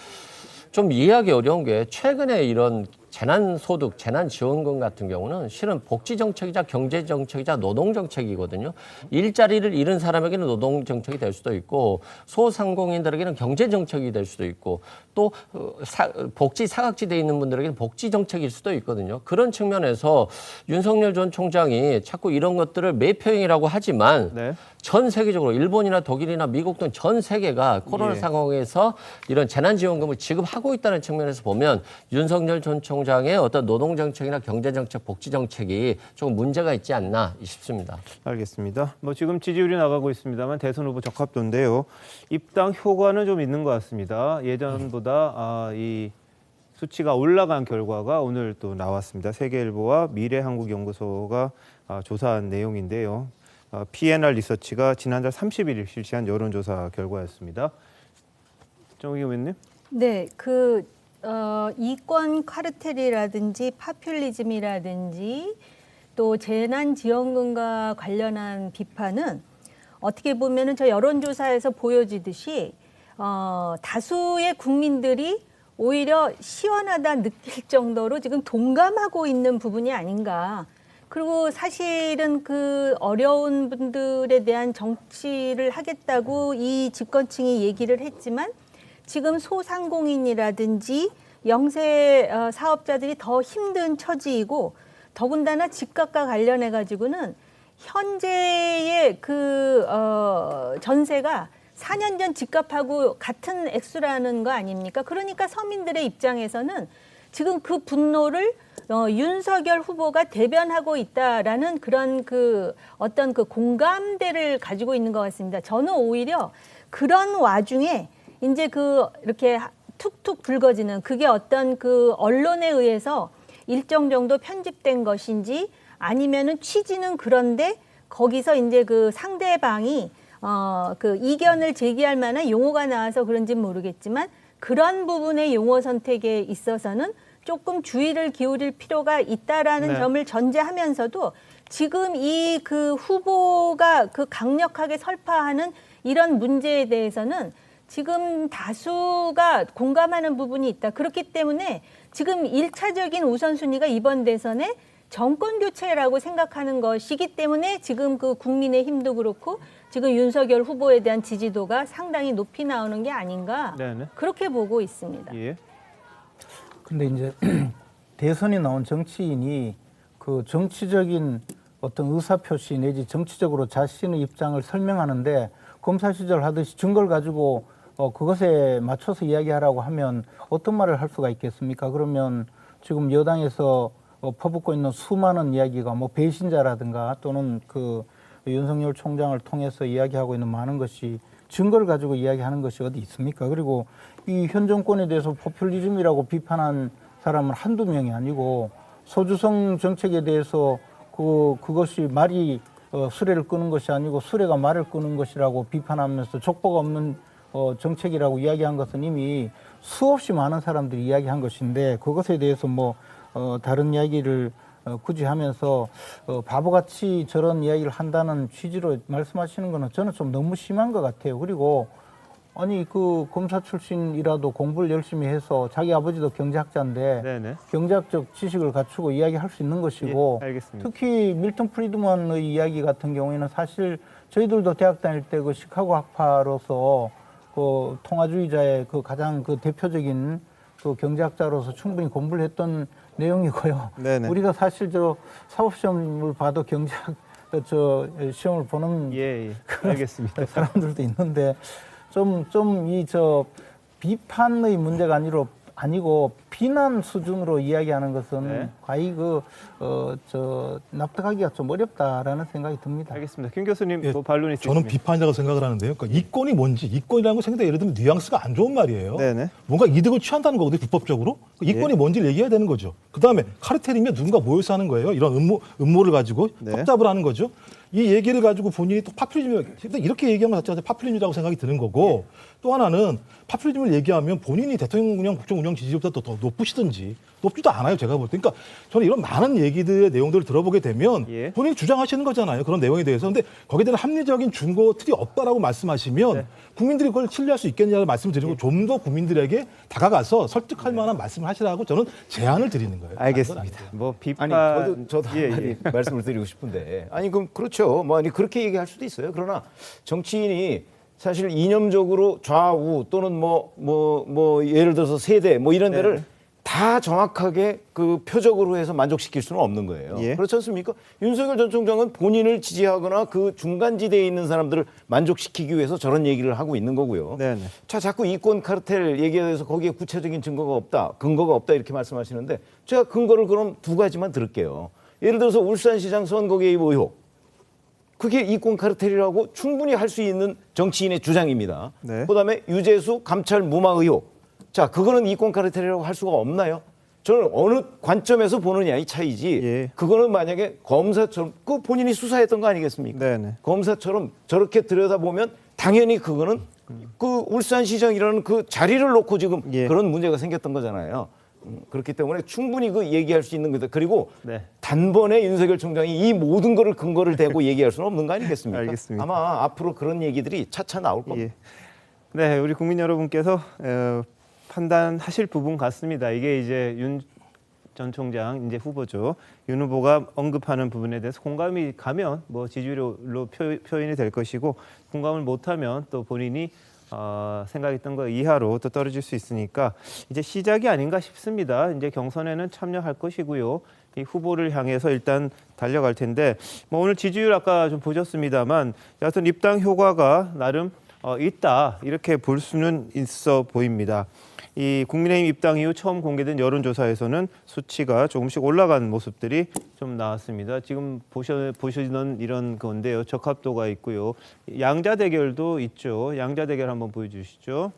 좀 이해하기 어려운 게 최근에 이런 재난소득, 재난지원금 같은 경우는 실은 복지정책이자 경제정책이자 노동정책이거든요. 일자리를 잃은 사람에게는 노동정책이 될 수도 있고 소상공인들에게는 경제정책이 될 수도 있고 또 복지 사각지대에 있는 분들에게는 복지정책일 수도 있거든요. 그런 측면에서 윤석열 전 총장이 자꾸 이런 것들을 매표행이라고 하지만 네. 전 세계적으로 일본이나 독일이나 미국 등 전 세계가 코로나 예. 상황에서 이런 재난지원금을 지급하고 있다는 측면에서 보면 윤석열 전 총장의 어떤 노동정책이나 경제정책, 복지정책이 조금 문제가 있지 않나 싶습니다. 알겠습니다. 뭐 지금 지지율이 나가고 있습니다만 대선 후보 적합도인데요. 입당 효과는 좀 있는 것 같습니다. 예전보다 이 수치가 올라간 결과가 오늘 또 나왔습니다. 세계일보와 미래한국연구소가 조사한 내용인데요. PNR 리서치가 지난달 31일 실시한 여론조사 결과였습니다. 정의기 의원님. 네, 이권 카르텔이라든지 파퓰리즘이라든지 또 재난지원금과 관련한 비판은 어떻게 보면은 저 여론조사에서 보여지듯이 다수의 국민들이 오히려 시원하다 느낄 정도로 지금 동감하고 있는 부분이 아닌가. 그리고 사실은 그 어려운 분들에 대한 정치를 하겠다고 이 집권층이 얘기를 했지만 지금 소상공인이라든지 영세 사업자들이 더 힘든 처지이고 더군다나 집값과 관련해 가지고는 현재의 그 전세가 4년 전 집값하고 같은 액수라는 거 아닙니까? 그러니까 서민들의 입장에서는 지금 그 분노를 윤석열 후보가 대변하고 있다라는 그런 그 어떤 그 공감대를 가지고 있는 것 같습니다. 저는 오히려 그런 와중에 이제 그 이렇게 툭툭 불거지는 그게 어떤 그 언론에 의해서 일정 정도 편집된 것인지 아니면은 취지는 그런데 거기서 이제 그 상대방이 그 이견을 제기할 만한 용어가 나와서 그런지는 모르겠지만 그런 부분의 용어 선택에 있어서는 조금 주의를 기울일 필요가 있다라는 네. 점을 전제하면서도 지금 이 그 후보가 그 강력하게 설파하는 이런 문제에 대해서는 지금 다수가 공감하는 부분이 있다. 그렇기 때문에 지금 1차적인 우선순위가 이번 대선에 정권 교체라고 생각하는 것이기 때문에 지금 그 국민의힘도 그렇고 지금 윤석열 후보에 대한 지지도가 상당히 높이 나오는 게 아닌가 네네. 그렇게 보고 있습니다. 예. 근데 이제 대선에 나온 정치인이 그 정치적인 어떤 의사표시 내지 정치적으로 자신의 입장을 설명하는데 검사 시절 하듯이 증거를 가지고 그것에 맞춰서 이야기하라고 하면 어떤 말을 할 수가 있겠습니까? 그러면 지금 여당에서 퍼붓고 있는 수많은 이야기가 뭐 배신자라든가 또는 그 윤석열 총장을 통해서 이야기하고 있는 많은 것이 증거를 가지고 이야기하는 것이 어디 있습니까? 그리고 이 현 정권에 대해서 포퓰리즘이라고 비판한 사람은 한두 명이 아니고 소주성 정책에 대해서 그것이 말이 수레를 끄는 것이 아니고 수레가 말을 끄는 것이라고 비판하면서 족보가 없는 정책이라고 이야기한 것은 이미 수없이 많은 사람들이 이야기한 것인데 그것에 대해서 뭐 다른 이야기를 굳이 하면서 바보같이 저런 이야기를 한다는 취지로 말씀하시는 거는 저는 좀 너무 심한 것 같아요. 그리고 아니 그 검사 출신이라도 공부를 열심히 해서 자기 아버지도 경제학자인데 네네. 경제학적 지식을 갖추고 이야기할 수 있는 것이고 예, 알겠습니다. 특히 밀턴 프리드먼의 이야기 같은 경우에는 사실 저희들도 대학 다닐 때 그 시카고 학파로서 그 통화주의자의 그 가장 그 대표적인 그 경제학자로서 충분히 공부를 했던 내용이고요. 네네. 우리가 사실 저 사법시험을 봐도 경제학 저 시험을 보는 예, 예. 알겠습니다. 사람들도 있는데 좀 이 저 비판의 문제가 아니고 비난 수준으로 이야기하는 것은 네. 과히 저 납득하기가 좀 어렵다라는 생각이 듭니다. 알겠습니다. 김 교수님 예, 뭐 반론 있으십니까? 저는 비판이라고 생각을 하는데요. 그러니까 이권이 뭔지, 이권이라는 건 생각보다 예를 들면 뉘앙스가 안 좋은 말이에요. 네네. 뭔가 이득을 취한다는 거거든요, 불법적으로. 이권이 뭔지를 얘기해야 되는 거죠. 그다음에 카르텔이면 누군가 모여서 하는 거예요. 이런 음모를 가지고 네. 협잡을 하는 거죠. 이 얘기를 가지고 본인이 또 파퓰리즘, 이렇게 얘기하는 것 자체가 파퓰리즘이라고 생각이 드는 거고 또 하나는 파퓰리즘을 얘기하면 본인이 대통령 국정 운영 지지율보다 더 높으시든지 높지도 않아요, 제가 볼 때. 그러니까 저는 이런 많은 얘기들의 내용들을 들어보게 되면 예. 본인이 주장하시는 거잖아요. 그런 내용에 대해서. 근데 거기에 대한 합리적인 증거 틀이 없다라고 말씀하시면 네. 국민들이 그걸 신뢰할 수 있겠냐고 말씀을 드리고 좀 더 국민들에게 다가가서 설득할 만한 말씀을 하시라고 저는 제안을 드리는 거예요. 알겠습니다. 뭐 비판 아니 저도 예, 한마디 예. 말씀을 드리고 싶은데 아니 그럼 그렇죠. 뭐 아니 그렇게 얘기할 수도 있어요. 그러나 정치인이 사실 이념적으로 좌우 또는 뭐 예를 들어서 세대 뭐 이런 데를 다 정확하게 그 표적으로 해서 만족시킬 수는 없는 거예요. 예. 그렇지 않습니까? 윤석열 전 총장은 본인을 지지하거나 그 중간지대에 있는 사람들을 만족시키기 위해서 저런 얘기를 하고 있는 거고요. 네네. 자, 자꾸 이권 카르텔 얘기에 대해서 거기에 구체적인 증거가 없다, 근거가 없다 이렇게 말씀하시는데 제가 근거를 그럼 두 가지만 들을게요. 예를 들어서 울산시장 선거 개입 의혹. 그게 이권 카르텔이라고 충분히 할 수 있는 정치인의 주장입니다. 네. 그다음에 유재수 감찰 무마 의혹. 자, 그거는 이권 카르텔이라고 할 수가 없나요? 저는 어느 관점에서 보느냐 이 차이지. 예. 그거는 만약에 검사처럼 그 본인이 수사했던 거 아니겠습니까? 네네. 검사처럼 저렇게 들여다보면 당연히 그거는 그 울산시장이라는 그 자리를 놓고 지금 예. 그런 문제가 생겼던 거잖아요. 그렇기 때문에 충분히 그 얘기할 수 있는 거다. 그리고 네. 단번에 윤석열 총장이 이 모든 거를 근거를 대고 얘기할 수는 없는 거 아니겠습니까? 알겠습니다. 아마 앞으로 그런 얘기들이 차차 나올 겁니다. 예. 네, 우리 국민 여러분께서 판단하실 부분 같습니다. 이게 이제 전 총장 이제 후보죠. 윤 후보가 언급하는 부분에 대해서 공감이 가면 뭐 지지율로 표현이 될 것이고 공감을 못하면 또 본인이 생각했던 거 이하로 또 떨어질 수 있으니까 이제 시작이 아닌가 싶습니다. 이제 경선에는 참여할 것이고요. 이 후보를 향해서 일단 달려갈 텐데 뭐 오늘 지지율 아까 좀 보셨습니다만 여하튼 입당 효과가 나름 있다 이렇게 볼 수는 있어 보입니다. 이 국민의힘 입당 이후 처음 공개된 여론조사에서는 수치가 조금씩 올라간 모습들이 좀 나왔습니다. 지금 보시는 이런 건데요. 적합도가 있고요. 양자 대결도 있죠. 양자 대결 한번 보여주시죠.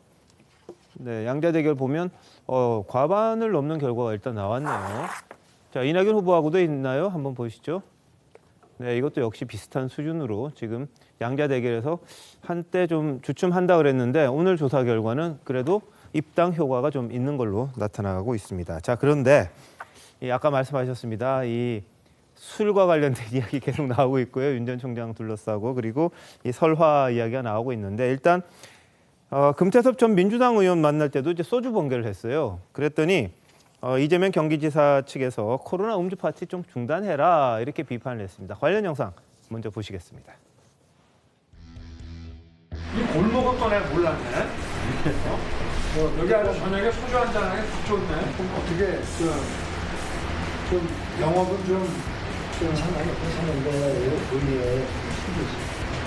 네, 양자 대결 보면 과반을 넘는 결과가 일단 나왔네요. 자, 이낙연 후보하고도 있나요? 한번 보시죠. 네, 이것도 역시 비슷한 수준으로 지금 양자 대결에서 한때 좀 주춤한다 그랬는데 오늘 조사 결과는 그래도 입당 효과가 좀 있는 걸로 나타나고 있습니다. 자, 그런데 아까 말씀하셨습니다. 이 술과 관련된 이야기 계속 나오고 있고요. 윤 전 총장 둘러싸고 그리고 이 설화 이야기가 나오고 있는데 일단 금태섭 전 민주당 의원 만날 때도 이제 소주 번개를 했어요. 그랬더니 이재명 경기지사 측에서 코로나 음주 파티 좀 중단해라 이렇게 비판을 했습니다. 관련 영상 먼저 보시겠습니다. 이 골목은 또 내가 몰랐네. 여기 아주 저녁에 소주 한잔 하기 딱 좋네. 그럼 어떻게 좀 영업은 좀 상당히 괜찮은데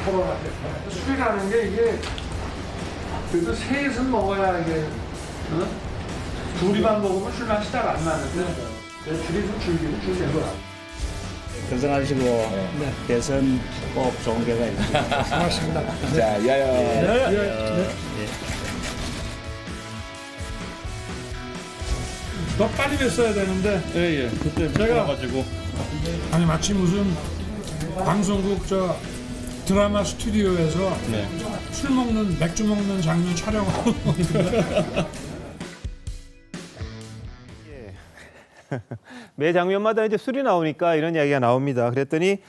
코로나 때문에 술이라는 게 이게 그래도 셋은 먹어야 이게 둘이만 먹으면 술 맛이 잘 안 나는데 둘이 좀 즐기면 즐기는 거야. 건강하시고 대선 꼭 좋은 결과 있습니다. 고맙습니다. 자, 야야. 더 빨리 뵀어야 되는데. 예. 그때 제가 가지고 아니 마치 무슨 방송국 저 드라마 스튜디오에서 술 먹는 맥주 먹는 장면 촬영하고 매 장면마다 이제 술이 나오니까 이런 이야기가 나옵니다. 그랬더니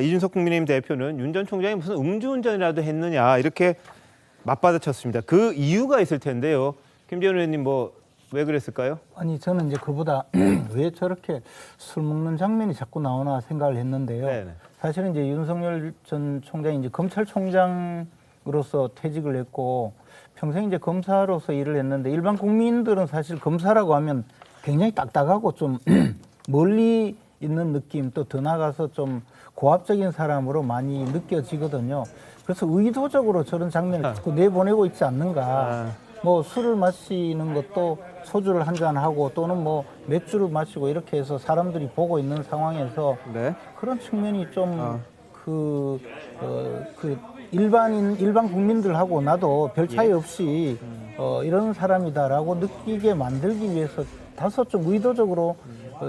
이준석 국민의힘 대표는 윤 전 총장이 무슨 음주운전이라도 했느냐 이렇게 맞받아쳤습니다. 그 이유가 있을 텐데요. 김재원 의원님 뭐 왜 그랬을까요? 아니 저는 이제 그보다 왜 저렇게 술 먹는 장면이 자꾸 나오나 생각을 했는데요. 네네. 사실은 이제 윤석열 전 총장이 이제 검찰총장으로서 퇴직을 했고 평생 이제 검사로서 일을 했는데 일반 국민들은 사실 검사라고 하면 굉장히 딱딱하고 좀 멀리 있는 느낌 또 더 나가서 좀 고압적인 사람으로 많이 느껴지거든요. 그래서 의도적으로 저런 장면을 자꾸 내보내고 있지 않는가. 뭐 술을 마시는 것도 소주를 한잔 하고 또는 뭐 맥주를 마시고 이렇게 해서 사람들이 보고 있는 상황에서 네. 그런 측면이 좀 일반 국민들하고 나도 별 차이 없이 이런 사람이다라고 느끼게 만들기 위해서 다소 좀 의도적으로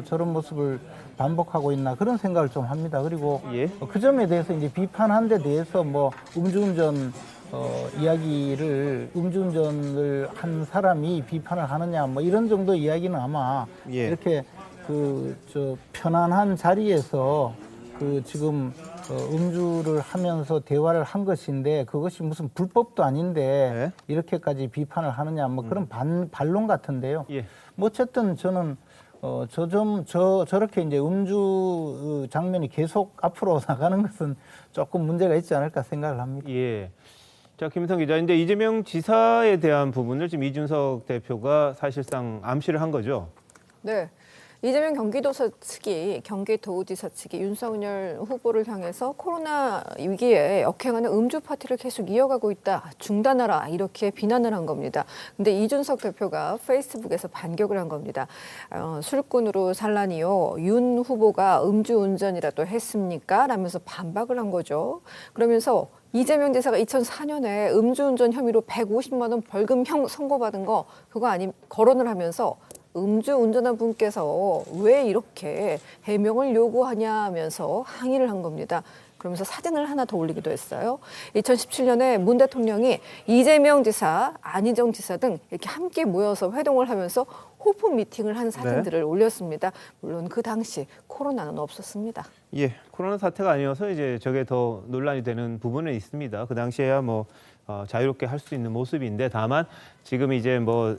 저런 모습을 반복하고 있나 그런 생각을 좀 합니다. 그리고 그 점에 대해서 이제 비판한 데 대해서 뭐 음주운전 음주운전을 한 사람이 비판을 하느냐 뭐 이런 정도 이야기는 아마 이렇게 편안한 자리에서 지금 음주를 하면서 대화를 한 것인데 그것이 무슨 불법도 아닌데 이렇게까지 비판을 하느냐 뭐 그런 반론 같은데요. 뭐 어쨌든 저는 저렇게 이제 음주 장면이 계속 앞으로 나가는 것은 조금 문제가 있지 않을까 생각을 합니다. 예. 자, 김성 기자, 이제 이재명 지사에 대한 부분을 지금 이준석 대표가 사실상 암시를 한 거죠. 네. 이재명 경기도지사 측이 윤석열 후보를 향해서 코로나 위기에 역행하는 음주 파티를 계속 이어가고 있다. 중단하라. 이렇게 비난을 한 겁니다. 근데 이준석 대표가 페이스북에서 반격을 한 겁니다. 술꾼으로 산란이요. 윤 후보가 음주운전이라도 했습니까? 라면서 반박을 한 거죠. 그러면서 이재명 지사가 2004년에 음주운전 혐의로 150만 원 벌금형 선고받은 거 그거 거론을 하면서 음주운전한 분께서 왜 이렇게 해명을 요구하냐면서 항의를 한 겁니다. 그러면서 사진을 하나 더 올리기도 했어요. 2017년에 문 대통령이 이재명 지사, 안희정 지사 등 이렇게 함께 모여서 회동을 하면서 호프 미팅을 한 사진들을 올렸습니다. 물론 그 당시 코로나는 없었습니다. 예, 코로나 사태가 아니어서 이제 저게 더 논란이 되는 부분은 있습니다. 그 당시에야 뭐 자유롭게 할 수 있는 모습인데 다만 지금 이제 뭐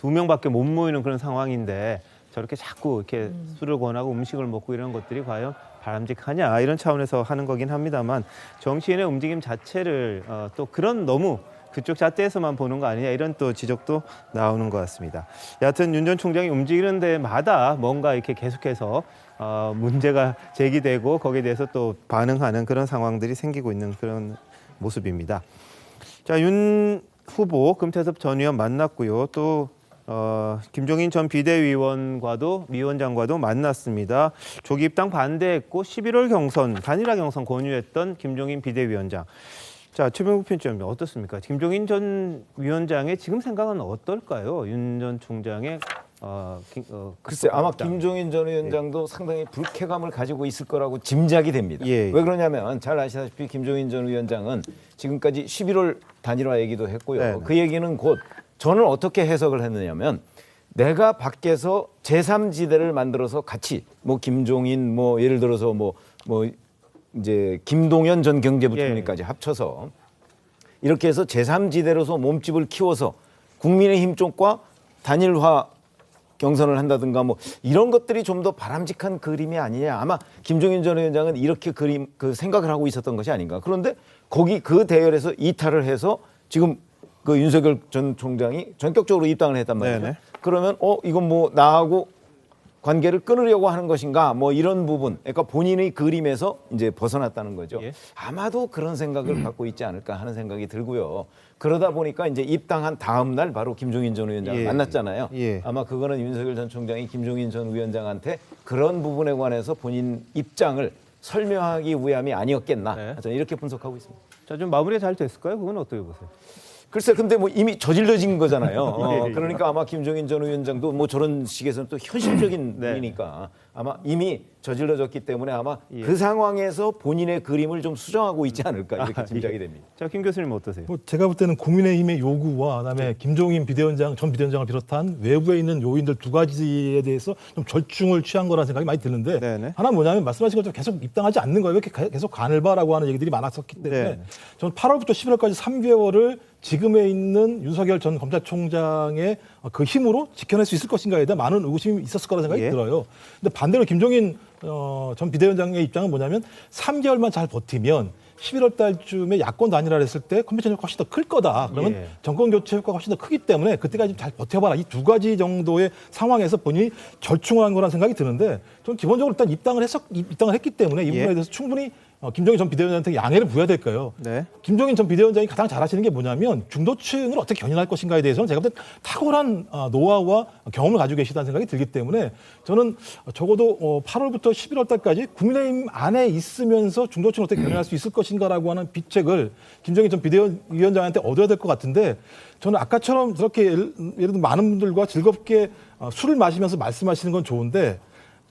2명밖에 못 모이는 그런 상황인데 저렇게 자꾸 이렇게 술을 권하고 음식을 먹고 이런 것들이 과연 바람직하냐 이런 차원에서 하는 거긴 합니다만 정치인의 움직임 자체를 또 그런 너무 그쪽 잣대에서만 보는 거 아니냐 이런 또 지적도 나오는 것 같습니다. 여하튼 윤 전 총장이 움직이는 데마다 뭔가 이렇게 계속해서 문제가 제기되고 거기에 대해서 또 반응하는 그런 상황들이 생기고 있는 그런 모습입니다. 자, 윤 후보 금태섭 전 의원 만났고요. 또 김종인 전 비대위원과도 위원장과도 만났습니다. 조기 입당 반대했고 11월 경선 단일화 경선 권유했던 김종인 비대위원장. 자, 최병국 편집장님 어떻습니까? 김종인 전 위원장의 지금 생각은 어떨까요? 윤 전 총장의 글쎄 아마 김종인 전 위원장도 상당히 불쾌감을 가지고 있을 거라고 짐작이 됩니다. 왜 그러냐면 잘 아시다시피 김종인 전 위원장은 지금까지 11월 단일화 얘기도 했고요. 그 얘기는 곧 저는 어떻게 해석을 했느냐면 내가 밖에서 제3지대를 만들어서 같이 뭐 김종인 뭐 예를 들어서 뭐 이제 김동연 전 경제부총리까지 합쳐서 이렇게 해서 제3지대로서 몸집을 키워서 국민의힘 쪽과 단일화 경선을 한다든가 뭐 이런 것들이 좀 더 바람직한 그림이 아니냐. 아마 김종인 전 위원장은 이렇게 그 생각을 하고 있었던 것이 아닌가. 그런데 거기 그 대열에서 이탈을 해서 지금 그 윤석열 전 총장이 전격적으로 입당을 했단 말이죠. 네네. 그러면 이건 뭐 나하고 관계를 끊으려고 하는 것인가 뭐 이런 부분, 그러니까 본인의 그림에서 이제 벗어났다는 거죠. 아마도 그런 생각을 갖고 있지 않을까 하는 생각이 들고요. 그러다 보니까 이제 입당한 다음 날 바로 김종인 전 위원장을 만났잖아요. 아마 그거는 윤석열 전 총장이 김종인 전 위원장한테 그런 부분에 관해서 본인 입장을 설명하기 위함이 아니었겠나. 저는 이렇게 분석하고 있습니다. 자, 좀 마무리가 잘 됐을까요? 그건 어떻게 보세요? 글쎄, 근데 뭐 이미 저질러진 거잖아요. 그러니까 아마 김종인 전 위원장도 뭐 저런 식에서는 또 현실적인 분이니까 아마 이미 저질러졌기 때문에 아마 그 상황에서 본인의 그림을 좀 수정하고 있지 않을까 이렇게 짐작이 됩니다. 자, 김 교수님 어떠세요? 뭐 제가 볼 때는 국민의힘의 요구와 그다음에 김종인 비대위원장 전 비대위원장을 비롯한 외부에 있는 요인들 두 가지에 대해서 좀 절충을 취한 거라는 생각이 많이 드는데 하나 뭐냐면 말씀하신 것처럼 계속 입당하지 않는 거예요. 이렇게 계속 가늘바라고 하는 얘기들이 많았었기 때문에 저는 8월부터 11월까지 3개월을 지금에 있는 윤석열 전 검찰총장의 그 힘으로 지켜낼 수 있을 것인가에 대한 많은 의구심이 있었을 거라는 생각이 들어요. 근데 반대로 김종인 전 비대위원장의 입장은 뭐냐면 3개월만 잘 버티면 11월 달쯤에 야권 단일화를 했을 때 컨벤션 효과가 훨씬 더 클 거다. 그러면 정권 교체 효과가 훨씬 더 크기 때문에 그때까지 잘 버텨봐라. 이 두 가지 정도의 상황에서 본인이 절충을 한 거라는 생각이 드는데 저는 기본적으로 일단 입당을 했기 때문에 이 부분에 대해서 충분히 김종인 전 비대위원장한테 양해를 부여야 될 거예요. 김종인 전 비대위원장이 가장 잘하시는 게 뭐냐면 중도층을 어떻게 견인할 것인가에 대해서는 제가 볼 때 탁월한 노하우와 경험을 가지고 계시다는 생각이 들기 때문에 저는 적어도 8월부터 11월 달까지 국민의힘 안에 있으면서 중도층을 어떻게 견인할 수 있을 것인가라고 하는 비책을 김종인 전 비대위원장한테 얻어야 될 것 같은데 저는 아까처럼 저렇게 예를 들어 많은 분들과 즐겁게 술을 마시면서 말씀하시는 건 좋은데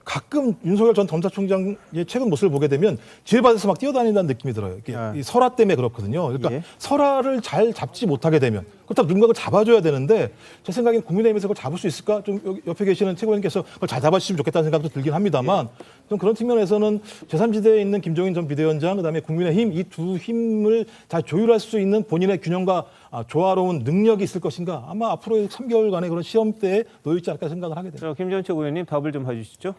가끔 윤석열 전 검찰총장의 최근 모습을 보게 되면 지뢰밭에서 막 뛰어다닌다는 느낌이 들어요. 이 설화 때문에 그렇거든요. 그러니까 설화를 잘 잡지 못하게 되면 그렇다면 누군가를 잡아줘야 되는데 제 생각엔 국민의힘에서 그걸 잡을 수 있을까? 좀 옆에 계시는 최고위원께서 그걸 잘 잡아주시면 좋겠다는 생각도 들긴 합니다만 좀 그런 측면에서는 제3지대에 있는 김종인 전 비대위원장 그다음에 국민의힘 이 두 힘을 잘 조율할 수 있는 본인의 균형과 조화로운 능력이 있을 것인가? 아마 앞으로의 3개월간의 그런 시험대에 놓여 있지 않을까 생각을 하게 됩니다. 김전 최고위원님 답을 좀 해주시죠.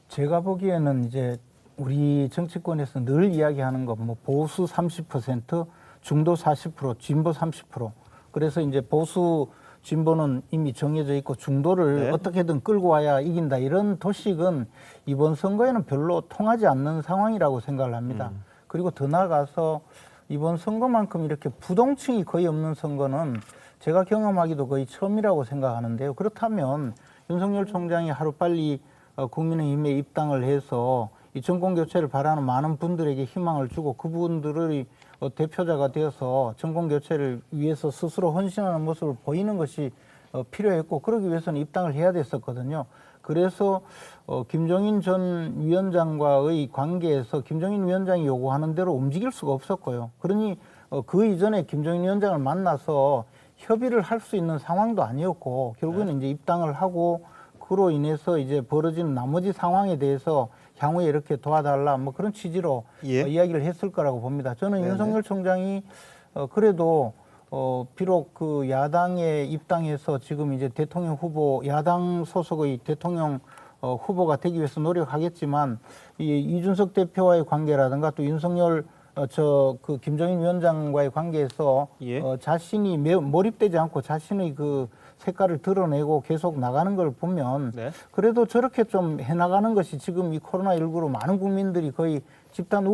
제가 보기에는 이제 우리 정치권에서 늘 이야기하는 거 뭐 보수 30%, 중도 40%, 진보 30%. 그래서 이제 보수 진보는 이미 정해져 있고 중도를 어떻게든 끌고 와야 이긴다. 이런 도식은 이번 선거에는 별로 통하지 않는 상황이라고 생각을 합니다. 그리고 더 나아가서 이번 선거만큼 이렇게 부동층이 거의 없는 선거는 제가 경험하기도 거의 처음이라고 생각하는데요. 그렇다면 윤석열 총장이 하루빨리 국민의힘에 입당을 해서 이 정권 교체를 바라는 많은 분들에게 희망을 주고 그분들의 대표자가 되어서 정권 교체를 위해서 스스로 헌신하는 모습을 보이는 것이 필요했고 그러기 위해서는 입당을 해야 됐었거든요. 그래서 김종인 전 위원장과의 관계에서 김종인 위원장이 요구하는 대로 움직일 수가 없었고요. 그러니 그 이전에 김종인 위원장을 만나서 협의를 할 수 있는 상황도 아니었고 결국에는 이제 입당을 하고 그로 인해서 이제 벌어지는 나머지 상황에 대해서 향후에 이렇게 도와달라 뭐 그런 취지로 이야기를 했을 거라고 봅니다. 저는 윤석열 총장이 그래도 비록 그 야당에 입당해서 지금 이제 대통령 후보, 야당 소속의 대통령 후보가 되기 위해서 노력하겠지만 이 이준석 대표와의 관계라든가 또 윤석열 그 김종인 위원장과의 관계에서 예. 자신이 몰입되지 않고 자신의 그 색깔을 드러내고 계속 나가는 걸 보면 네. 그래도 저렇게 좀 해나가는 것이 지금 이 코로나19로 많은 국민들이 거의 집단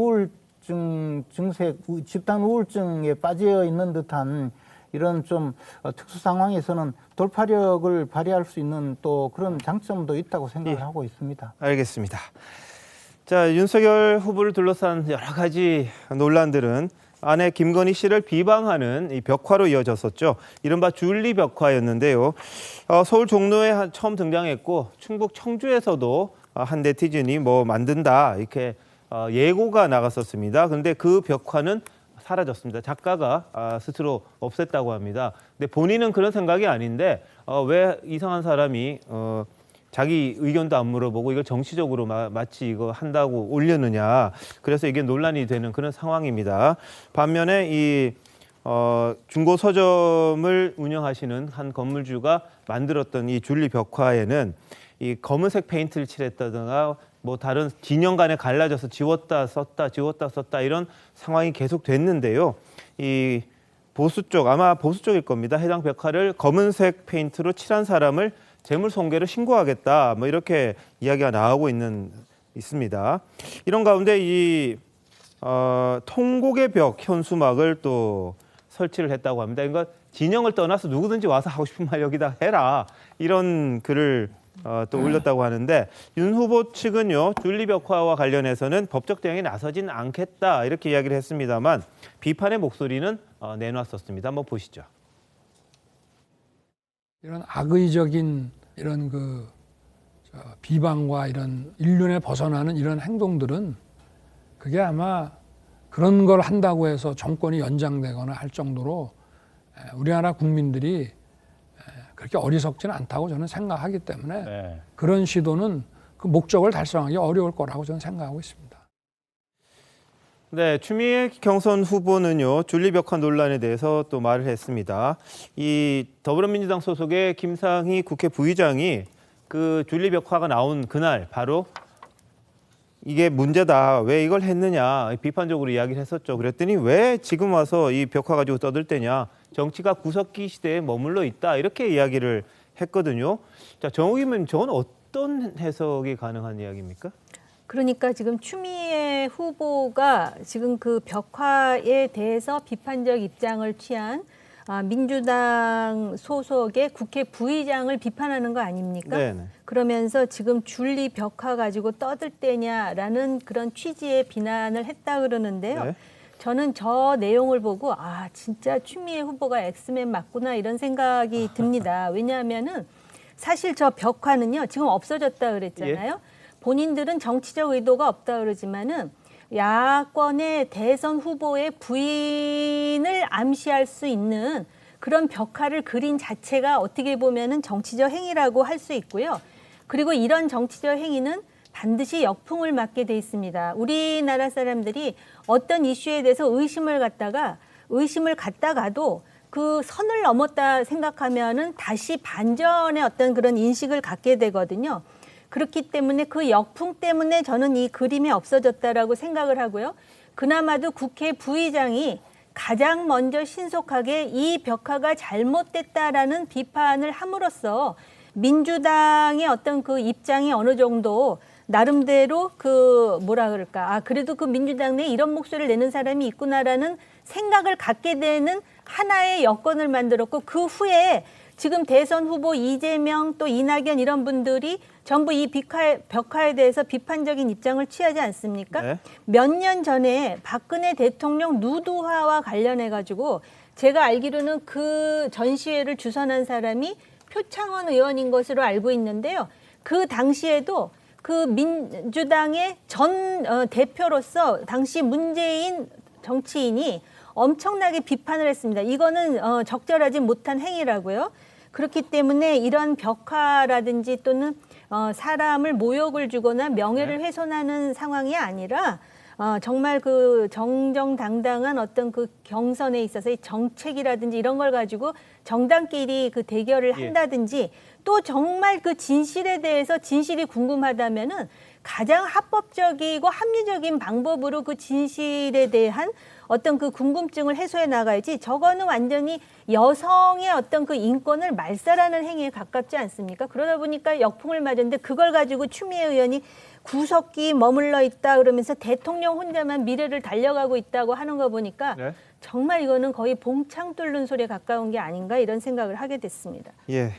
우울증에 빠져 있는 듯한 이런 좀 특수 상황에서는 돌파력을 발휘할 수 있는 또 그런 장점도 있다고 생각을 하고 있습니다. 알겠습니다. 자, 윤석열 후보를 둘러싼 여러 가지 논란들은 아내 김건희 씨를 비방하는 이 벽화로 이어졌었죠. 이른바 줄리 벽화였는데요. 서울 종로에 처음 등장했고 충북 청주에서도 한 네티즌이 뭐 만든다 이렇게 예고가 나갔었습니다. 그런데 그 벽화는 사라졌습니다. 작가가 스스로 없앴다고 합니다. 근데 본인은 그런 생각이 아닌데 왜 이상한 사람이 자기 의견도 안 물어보고 이걸 정치적으로 마치 이거 한다고 올렸느냐. 그래서 이게 논란이 되는 그런 상황입니다. 반면에 이 중고 서점을 운영하시는 한 건물주가 만들었던 이 줄리 벽화에는 이 검은색 페인트를 칠했다든가 뭐 다른 진영 간에 갈라져서 지웠다 썼다 이런 상황이 계속 됐는데요. 이 보수 쪽, 아마 보수 쪽일 겁니다. 해당 벽화를 검은색 페인트로 칠한 사람을 재물손괴로 신고하겠다. 뭐 이렇게 이야기가 나오고 있습니다. 이런 가운데 이 통곡의 벽 현수막을 또 설치를 했다고 합니다. 그러니까 진영을 떠나서 누구든지 와서 하고 싶은 말 여기다 해라. 이런 글을 또 올렸다고 하는데 윤 후보 측은요. 줄리 벽화와 관련해서는 법적 대응에 나서진 않겠다. 이렇게 이야기를 했습니다만 비판의 목소리는 내놨었습니다. 한번 보시죠. 이런 악의적인 이런 비방과 이런 인륜에 벗어나는 이런 행동들은 그게 아마 그런 걸 한다고 해서 정권이 연장되거나 할 정도로 우리나라 국민들이 그렇게 어리석지는 않다고 저는 생각하기 때문에 그런 시도는 그 목적을 달성하기 어려울 거라고 저는 생각하고 있습니다. 네, 추미애 경선 후보는요, 줄리 벽화 논란에 대해서 또 말을 했습니다. 이 더불어민주당 소속의 김상희 국회 부의장이 그 줄리 벽화가 나온 그날 바로 이게 문제다. 왜 이걸 했느냐. 비판적으로 이야기를 했었죠. 그랬더니 왜 지금 와서 이 벽화 가지고 떠들 때냐. 정치가 구석기 시대에 머물러 있다. 이렇게 이야기를 했거든요. 자, 정욱이면 저건 어떤 해석이 가능한 이야기입니까? 그러니까 지금 추미애 후보가 지금 그 벽화에 대해서 비판적 입장을 취한 민주당 소속의 국회 부의장을 비판하는 거 아닙니까? 네네. 그러면서 지금 줄리 벽화 가지고 떠들 때냐라는 그런 취지의 비난을 했다 그러는데요. 네. 저는 저 내용을 보고 진짜 추미애 후보가 엑스맨 맞구나 이런 생각이 듭니다. 왜냐하면은 사실 저 벽화는요 지금 없어졌다 그랬잖아요. 예. 본인들은 정치적 의도가 없다 그러지만은 야권의 대선 후보의 부인을 암시할 수 있는 그런 벽화를 그린 자체가 어떻게 보면은 정치적 행위라고 할 수 있고요. 그리고 이런 정치적 행위는 반드시 역풍을 맞게 돼 있습니다. 우리나라 사람들이 어떤 이슈에 대해서 의심을 갖다가도 그 선을 넘었다 생각하면은 다시 반전의 어떤 그런 인식을 갖게 되거든요. 그렇기 때문에 그 역풍 때문에 저는 이 그림이 없어졌다라고 생각을 하고요. 그나마도 국회 부의장이 가장 먼저 신속하게 이 벽화가 잘못됐다라는 비판을 함으로써 민주당의 어떤 그 입장이 어느 정도 나름대로 그래도 그 민주당 내에 이런 목소리를 내는 사람이 있구나라는 생각을 갖게 되는 하나의 여건을 만들었고 그 후에 지금 대선 후보 이재명 또 이낙연 이런 분들이 전부 이 벽화에 대해서 비판적인 입장을 취하지 않습니까? 네. 몇 년 전에 박근혜 대통령 누드화와 관련해가지고 제가 알기로는 그 전시회를 주선한 사람이 표창원 의원인 것으로 알고 있는데요. 그 당시에도 그 민주당의 전 대표로서 당시 문재인 정치인이 엄청나게 비판을 했습니다. 이거는 적절하지 못한 행위라고요. 그렇기 때문에 이런 벽화라든지 또는 사람을 모욕을 주거나 명예를 훼손하는 상황이 아니라 정말 그 정정당당한 어떤 그 경선에 있어서의 정책이라든지 이런 걸 가지고 정당끼리 그 대결을 한다든지 또 정말 그 진실에 대해서 진실이 궁금하다면은 가장 합법적이고 합리적인 방법으로 그 진실에 대한 어떤 그 궁금증을 해소해 나가야지 저거는 완전히 여성의 어떤 그 인권을 말살하는 행위에 가깝지 않습니까? 그러다 보니까 역풍을 맞았는데 그걸 가지고 추미애 의원이 구석기 머물러 있다 그러면서 대통령 혼자만 미래를 달려가고 있다고 하는 거 보니까 네. 정말 이거는 거의 봉창 뚫는 소리에 가까운 게 아닌가 이런 생각을 하게 됐습니다. 예,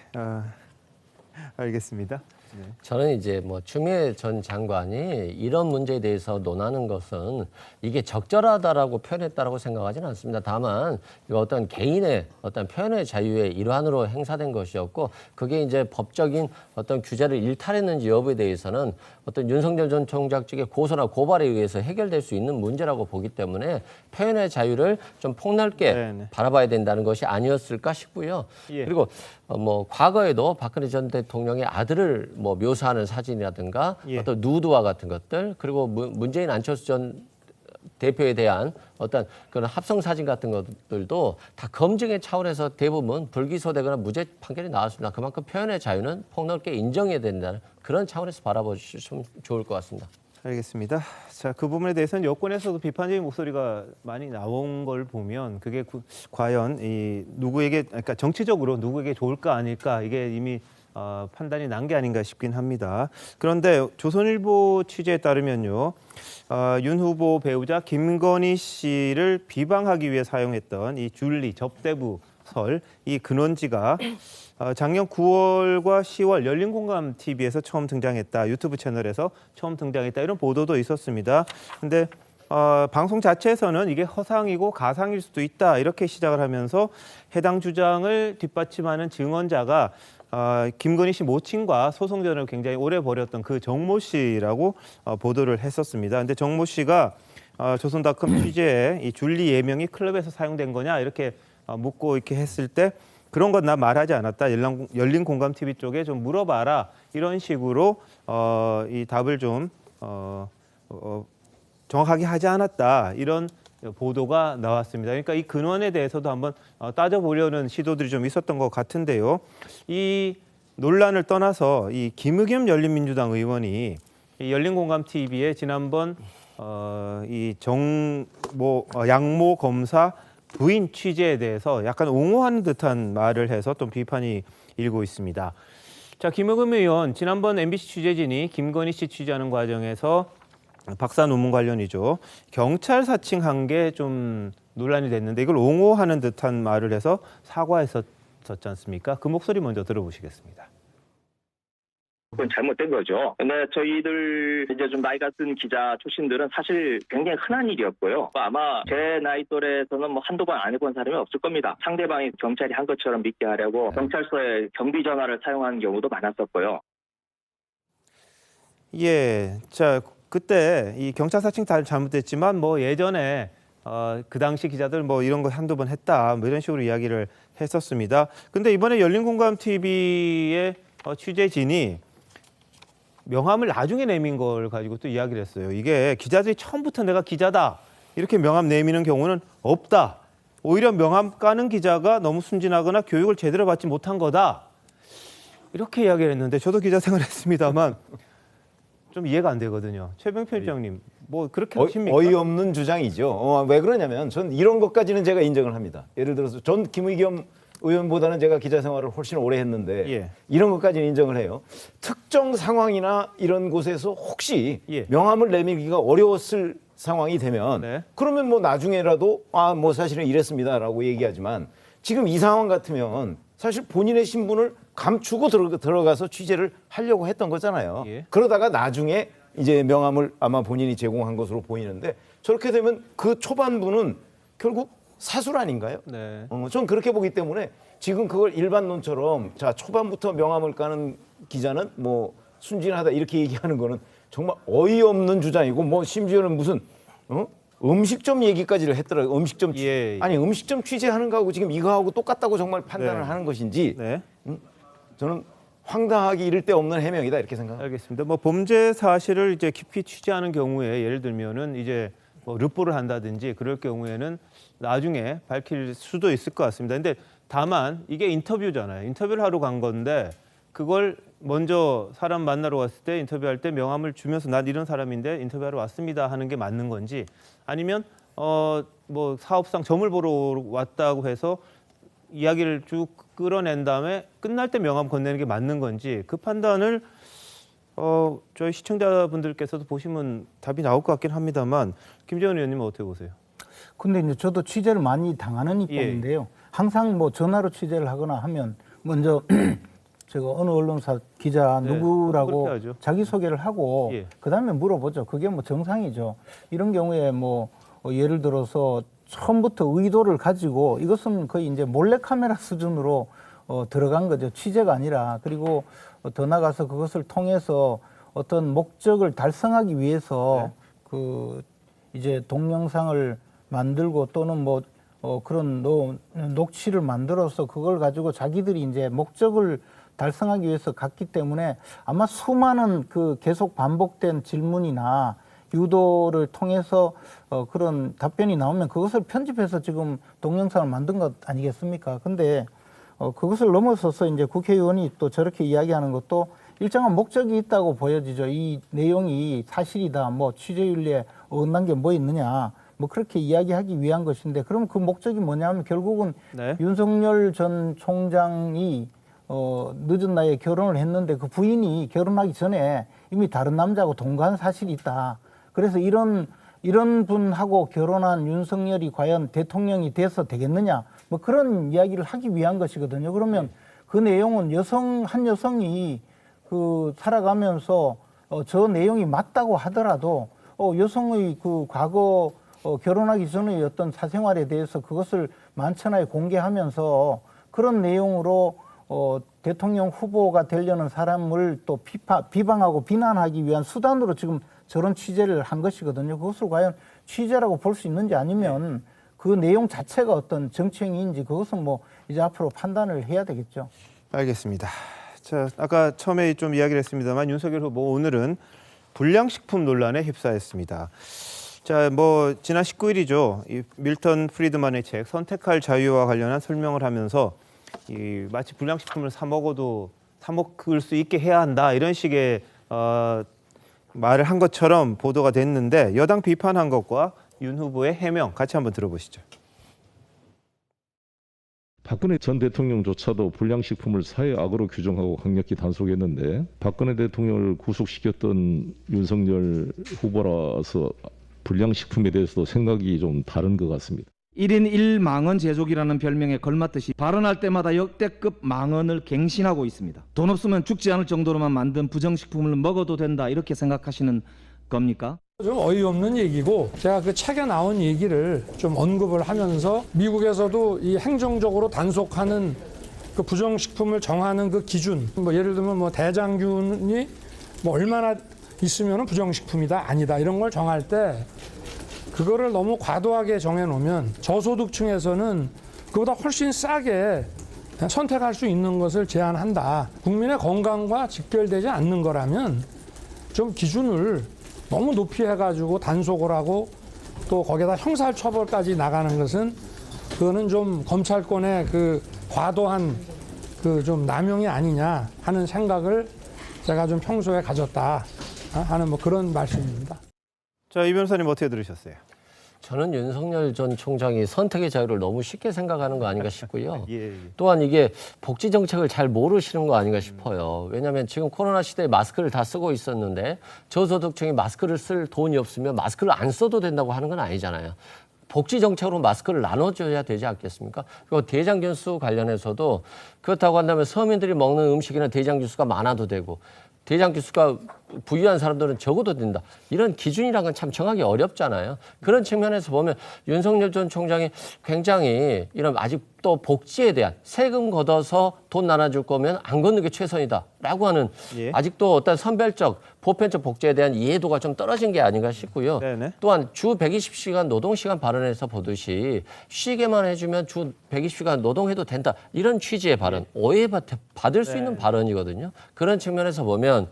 알겠습니다. 저는 이제 뭐 추미애 전 장관이 이런 문제에 대해서 논하는 것은 이게 적절하다라고 표현했다라고 생각하지는 않습니다. 다만 이거 어떤 개인의 어떤 표현의 자유의 일환으로 행사된 것이었고 그게 이제 법적인 어떤 규제를 일탈했는지 여부에 대해서는 어떤 윤석열 전 총장 측의 고소나 고발에 의해서 해결될 수 있는 문제라고 보기 때문에 표현의 자유를 좀 폭넓게 바라봐야 된다는 것이 아니었을까 싶고요. 예. 그리고 뭐 과거에도 박근혜 전 대통령의 아들을 뭐 묘사하는 사진이라든가 어떤 누드화 같은 것들 그리고 문재인 안철수 전 대표에 대한 어떤 그런 합성 사진 같은 것들도 다 검증의 차원에서 대부분 불기소되거나 무죄 판결이 나왔습니다. 그만큼 표현의 자유는 폭넓게 인정해야 된다는 그런 차원에서 바라보시면 좋을 것 같습니다. 알겠습니다. 자, 그 부분에 대해서는 여권에서도 비판적인 목소리가 많이 나온 걸 보면 그게 과연 이 누구에게 그러니까 정치적으로 누구에게 좋을까 아닐까 이게 이미 판단이 난 게 아닌가 싶긴 합니다. 그런데 조선일보 취재에 따르면요. 윤 후보 배우자 김건희 씨를 비방하기 위해 사용했던 이 줄리 접대부설 이 근원지가 작년 9월과 10월 열린공감 TV에서 처음 등장했다. 유튜브 채널에서 처음 등장했다. 이런 보도도 있었습니다. 근데 방송 자체에서는 이게 허상이고 가상일 수도 있다. 이렇게 시작을 하면서 해당 주장을 뒷받침하는 증언자가 김건희 씨 모친과 소송전을 굉장히 오래 벌였던 그 정모 씨라고 보도를 했었습니다. 근데 정모 씨가 조선닷컴 취재에 이 줄리 예명이 클럽에서 사용된 거냐 이렇게 묻고 이렇게 했을 때 그런 건 나 말하지 않았다. 열린공감TV 쪽에 좀 물어봐라. 이런 식으로 이 답을 좀 정확하게 하지 않았다. 이런 보도가 나왔습니다. 그러니까 이 근원에 대해서도 한번 따져보려는 시도들이 좀 있었던 것 같은데요. 이 논란을 떠나서 이 김의겸 열린민주당 의원이 이 열린공감TV에 지난번 이 양모 검사 부인 취재에 대해서 약간 옹호하는 듯한 말을 해서 좀 비판이 일고 있습니다. 자, 김의겸 의원 지난번 MBC 취재진이 김건희 씨 취재하는 과정에서 박사 논문 관련이죠. 경찰 사칭한 게 좀 논란이 됐는데 이걸 옹호하는 듯한 말을 해서 사과했었지 않습니까? 그 목소리 먼저 들어보시겠습니다. 그건 잘못된 거죠. 근데 저희들 이제 좀 나이가 든 기자 출신들은 사실 굉장히 흔한 일이었고요. 아마 제 나이 또래에서는 뭐 한두 번 안 해본 사람이 없을 겁니다. 상대방이 경찰이 한 것처럼 믿게 하려고 경찰서에 경비 전화를 사용하는 경우도 많았었고요. 예, 자 그때 이 경찰 사칭 다 잘못됐지만 뭐 예전에 그 당시 기자들 뭐 이런 거 한두 번 했다 뭐 이런 식으로 이야기를 했었습니다. 근데 이번에 열린공감TV의 취재진이 명함을 나중에 내민 걸 가지고 또 이야기를 했어요. 이게 기자들이 처음부터 내가 기자다 이렇게 명함 내미는 경우는 없다. 오히려 명함 까는 기자가 너무 순진하거나 교육을 제대로 받지 못한 거다. 이렇게 이야기를 했는데 저도 기자 생활을 했습니다만 좀 이해가 안 되거든요. 최병표 실장님 뭐 그렇게 하십니까? 어이없는 주장이죠. 왜 그러냐면 전 이런 것까지는 제가 인정을 합니다. 예를 들어서 전 김의겸 의원보다는 제가 기자 생활을 훨씬 오래 했는데 이런 것까지는 인정을 해요. 특정 상황이나 이런 곳에서 혹시 명함을 내밀기가 어려웠을 상황이 되면 그러면 뭐 나중에라도 뭐 사실은 이랬습니다라고 얘기하지만 지금 이 상황 같으면 사실 본인의 신분을 감추고 들어가서 취재를 하려고 했던 거잖아요. 그러다가 나중에 이제 명함을 아마 본인이 제공한 것으로 보이는데 저렇게 되면 그 초반부는 결국 사술 아닌가요? 네. 전 그렇게 보기 때문에 지금 그걸 일반론처럼 자 초반부터 명함을 까는 기자는 뭐 순진하다 이렇게 얘기하는 거는 정말 어이없는 주장이고 뭐 심지어는 무슨 음식점 얘기까지를 했더라고요. 음식점 아니 음식점 취재하는 거하고 지금 이거하고 똑같다고 정말 판단을 하는 것인지 저는 황당하기 이를 데 없는 해명이다 이렇게 생각합니다. 알겠습니다. 뭐 범죄 사실을 이제 깊이 취재하는 경우에 예를 들면은 이제 뭐 르포를 한다든지 그럴 경우에는 나중에 밝힐 수도 있을 것 같습니다. 근데 다만 이게 인터뷰잖아요. 인터뷰를 하러 간 건데 그걸 먼저 사람 만나러 왔을 때 인터뷰할 때 명함을 주면서 난 이런 사람인데 인터뷰하러 왔습니다 하는 게 맞는 건지 아니면 뭐 사업상 점을 보러 왔다고 해서 이야기를 쭉 끌어낸 다음에 끝날 때 명함 건네는 게 맞는 건지 그 판단을 저희 시청자분들께서도 보시면 답이 나올 것 같긴 합니다만 김재원 의원님은 어떻게 보세요? 근데 이제 저도 취재를 많이 당하는 입장인데요. 항상 뭐 전화로 취재를 하거나 하면 먼저 제가 어느 언론사 기자 네, 누구라고 그렇게 하죠. 자기소개를 하고 예. 그다음에 물어보죠. 그게 뭐 정상이죠. 이런 경우에 뭐 예를 들어서 처음부터 의도를 가지고 이것은 거의 이제 몰래카메라 수준으로 들어간 거죠. 취재가 아니라. 그리고 더 나가서 그것을 통해서 어떤 목적을 달성하기 위해서 그 이제 동영상을 만들고 또는 뭐 그런 녹취를 만들어서 그걸 가지고 자기들이 이제 목적을 달성하기 위해서 갔기 때문에 아마 수많은 그 계속 반복된 질문이나 유도를 통해서 그런 답변이 나오면 그것을 편집해서 지금 동영상을 만든 것 아니겠습니까? 근데 그것을 넘어서서 이제 국회의원이 또 저렇게 이야기하는 것도 일정한 목적이 있다고 보여지죠. 이 내용이 사실이다. 뭐 취재윤리에 어긋난 게 뭐 있느냐. 뭐 그렇게 이야기하기 위한 것인데 그럼 그 목적이 뭐냐면 결국은 네. 윤석열 전 총장이 늦은 나이에 결혼을 했는데 그 부인이 결혼하기 전에 이미 다른 남자하고 동거한 사실이 있다. 그래서 이런 분하고 결혼한 윤석열이 과연 대통령이 돼서 되겠느냐. 뭐 그런 이야기를 하기 위한 것이거든요. 그러면 그 내용은 한 여성이 그 살아가면서 저 내용이 맞다고 하더라도 여성의 그 과거 결혼하기 전의 어떤 사생활에 대해서 그것을 만천하에 공개하면서 그런 내용으로 대통령 후보가 되려는 사람을 또 비방하고 비난하기 위한 수단으로 지금 저런 취재를 한 것이거든요. 그것을 과연 취재라고 볼 수 있는지 아니면 그 내용 자체가 어떤 정치행위인지 그것은 뭐 이제 앞으로 판단을 해야 되겠죠. 알겠습니다. 자, 아까 처음에 좀 이야기를 했습니다만 윤석열 후보 오늘은 불량식품 논란에 휩싸였습니다. 자, 뭐 지난 19일이죠. 이 밀턴 프리드만의 책 선택할 자유와 관련한 설명을 하면서 마치 불량식품을 사 먹을 수 있게 해야 한다 이런 식의 말을 한 것처럼 보도가 됐는데 여당 비판한 것과 윤 후보의 해명 같이 한번 들어보시죠. 박근혜 전 대통령조차도 불량식품을 사회악으로 규정하고 강력히 단속했는데 박근혜 대통령을 구속시켰던 윤석열 후보라서 불량식품에 대해서도 생각이 좀 다른 것 같습니다. 1인 1망언 제조기라는 별명에 걸맞듯이 발언할 때마다 역대급 망언을 갱신하고 있습니다. 돈 없으면 죽지 않을 정도로만 만든 부정식품을 먹어도 된다 이렇게 생각하시는 겁니까? 좀 어이없는 얘기고 제가 그 책에 나온 얘기를 좀 언급을 하면서 미국에서도 이 행정적으로 단속하는 그 부정식품을 정하는 그 기준 뭐 예를 들면 뭐 대장균이 뭐 얼마나 있으면 부정식품이다 아니다 이런 걸 정할 때 그거를 너무 과도하게 정해놓으면 저소득층에서는 그보다 훨씬 싸게 선택할 수 있는 것을 제한한다. 국민의 건강과 직결되지 않는 거라면 좀 기준을 너무 높이 해가지고 단속을 하고 또 거기다 형사처벌까지 나가는 것은 그거는 좀 검찰권의 그 과도한 그 좀 남용이 아니냐 하는 생각을 제가 좀 평소에 가졌다 하는 뭐 그런 말씀입니다. 자, 이 변호사님 어떻게 들으셨어요? 저는 윤석열 전 총장이 선택의 자유를 너무 쉽게 생각하는 거 아닌가 싶고요. 예. 또한 이게 복지 정책을 잘 모르시는 거 아닌가 싶어요. 왜냐하면 지금 코로나 시대에 마스크를 다 쓰고 있었는데 저소득층이 마스크를 쓸 돈이 없으면 마스크를 안 써도 된다고 하는 건 아니잖아요. 복지 정책으로 마스크를 나눠줘야 되지 않겠습니까? 그리고 대장균 수 관련해서도 그렇다고 한다면 서민들이 먹는 음식이나 대장균 수가 많아도 되고 대장균 수가 부유한 사람들은 적어도 된다. 이런 기준이란 건 참 정하기 어렵잖아요. 그런 측면에서 보면 윤석열 전 총장이 굉장히 이런 아직도 복지에 대한 세금 걷어서 돈 나눠줄 거면 안 걷는 게 최선이다라고 하는 예. 아직도 어떤 선별적 보편적 복지에 대한 이해도가 좀 떨어진 게 아닌가 싶고요. 네네. 또한 주 120시간 노동시간 발언에서 보듯이 쉬게만 해주면 주 120시간 노동해도 된다. 이런 취지의 발언, 오해받을 수 있는 발언이거든요. 그런 측면에서 보면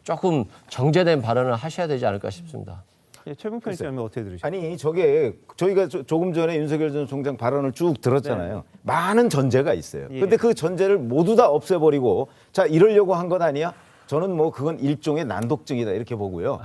조금 정제된 발언을 하셔야 되지 않을까 싶습니다. 예, 최병평 의원님 어떻게 들으세요? 아니 저게 저희가 조금 전에 윤석열 전 총장 발언을 쭉 들었잖아요. 많은 전제가 있어요. 예. 근데 그 전제를 모두 다 없애버리고 자 이러려고 한 것 아니야? 저는 뭐 그건 일종의 난독증이다 이렇게 보고요.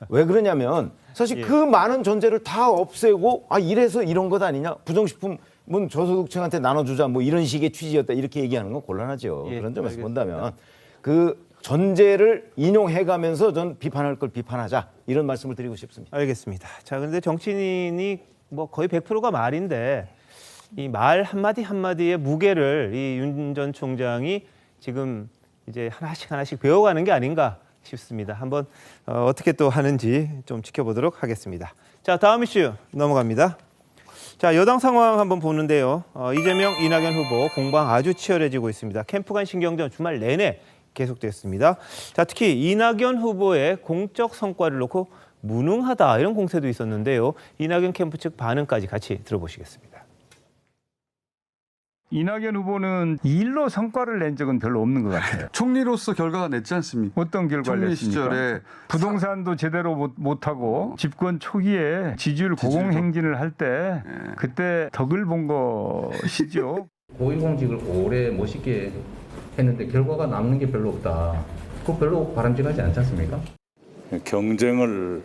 왜 그러냐면 사실 예. 그 많은 전제를 다 없애고 아 이래서 이런 것 아니냐? 부정식품은 저소득층한테 나눠주자 뭐 이런 식의 취지였다 이렇게 얘기하는 건 곤란하죠. 예, 그런 점에서 알겠습니다. 본다면 그 전제를 인용해가면서 전 비판할 걸 비판하자 이런 말씀을 드리고 싶습니다. 알겠습니다. 자, 그런데 정치인이 뭐 거의 100%가 말인데 이 말 한마디 한마디의 무게를 이 윤 전 총장이 지금 이제 하나씩 배워가는 게 아닌가 싶습니다. 한번 어떻게 또 하는지 좀 지켜보도록 하겠습니다. 자, 다음 이슈 넘어갑니다. 자, 여당 상황 한번 보는데요. 이재명, 이낙연 후보 공방 아주 치열해지고 있습니다. 캠프 간 신경전 주말 내내 계속됐습니다. 자, 특히 이낙연 후보의 공적 성과를 놓고 무능하다 이런 공세도 있었는데요. 이낙연 캠프 측 반응까지 같이 들어보시겠습니다. 이낙연 후보는 일로 성과를 낸 적은 별로 없는 것 같아요. 총리로서 결과가 냈지 않습니까? 어떤 결과를 총리 냈습니까? 시절에 부동산도 제대로 못하고 집권 초기에 지지율 고공행진을 할 때 그때 덕을 본 것이죠. 고위공직을 오래 멋있게 했는데 결과가 남는 게 별로 없다. 그거 별로 바람직하지 않지 않습니까? 경쟁을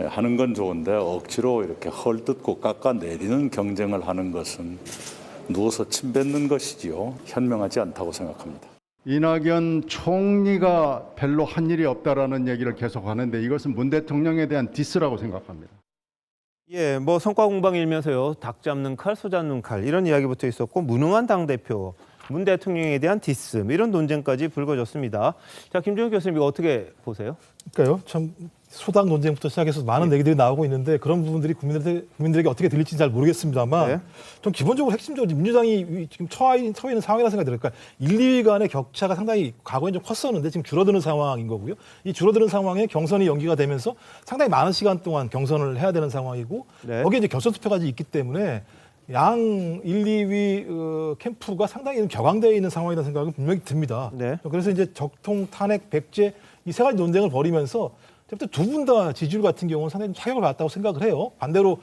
하는 건 좋은데 억지로 이렇게 헐뜯고 깎아내리는 경쟁을 하는 것은 누워서 침 뱉는 것이지요. 현명하지 않다고 생각합니다. 이낙연 총리가 별로 한 일이 없다라는 얘기를 계속 하는데 이것은 문 대통령에 대한 디스라고 생각합니다. 예, 뭐 성과 공방 일면서요. 닭 잡는 칼, 소 잡는 칼 이런 이야기부터 있었고 무능한 당대표, 문 대통령에 대한 디스 이런 논쟁까지 불거졌습니다. 자, 김종욱 교수님 이거 어떻게 보세요? 그러니까요. 참 소당 논쟁부터 시작해서 많은 얘기들이 나오고 있는데 그런 부분들이 국민들에게 어떻게 들릴지 잘 모르겠습니다만 좀 기본적으로 핵심적으로 민주당이 지금 처해 있는 상황이라는 생각이 들어요. 그러니까 1, 2위 간의 격차가 상당히 과거엔 좀 컸었는데 지금 줄어드는 상황인 거고요. 이 줄어드는 상황에 경선이 연기가 되면서 상당히 많은 시간 동안 경선을 해야 되는 상황이고 거기에 이제 결선 투표까지 있기 때문에 양 1, 2위 캠프가 상당히 격앙되어 있는 상황이라는 생각은 분명히 듭니다. 그래서 이제 적통, 탄핵, 백제 이 세 가지 논쟁을 벌이면서 두 분 다 지지율 같은 경우는 상당히 좀 타격을 받았다고 생각을 해요. 반대로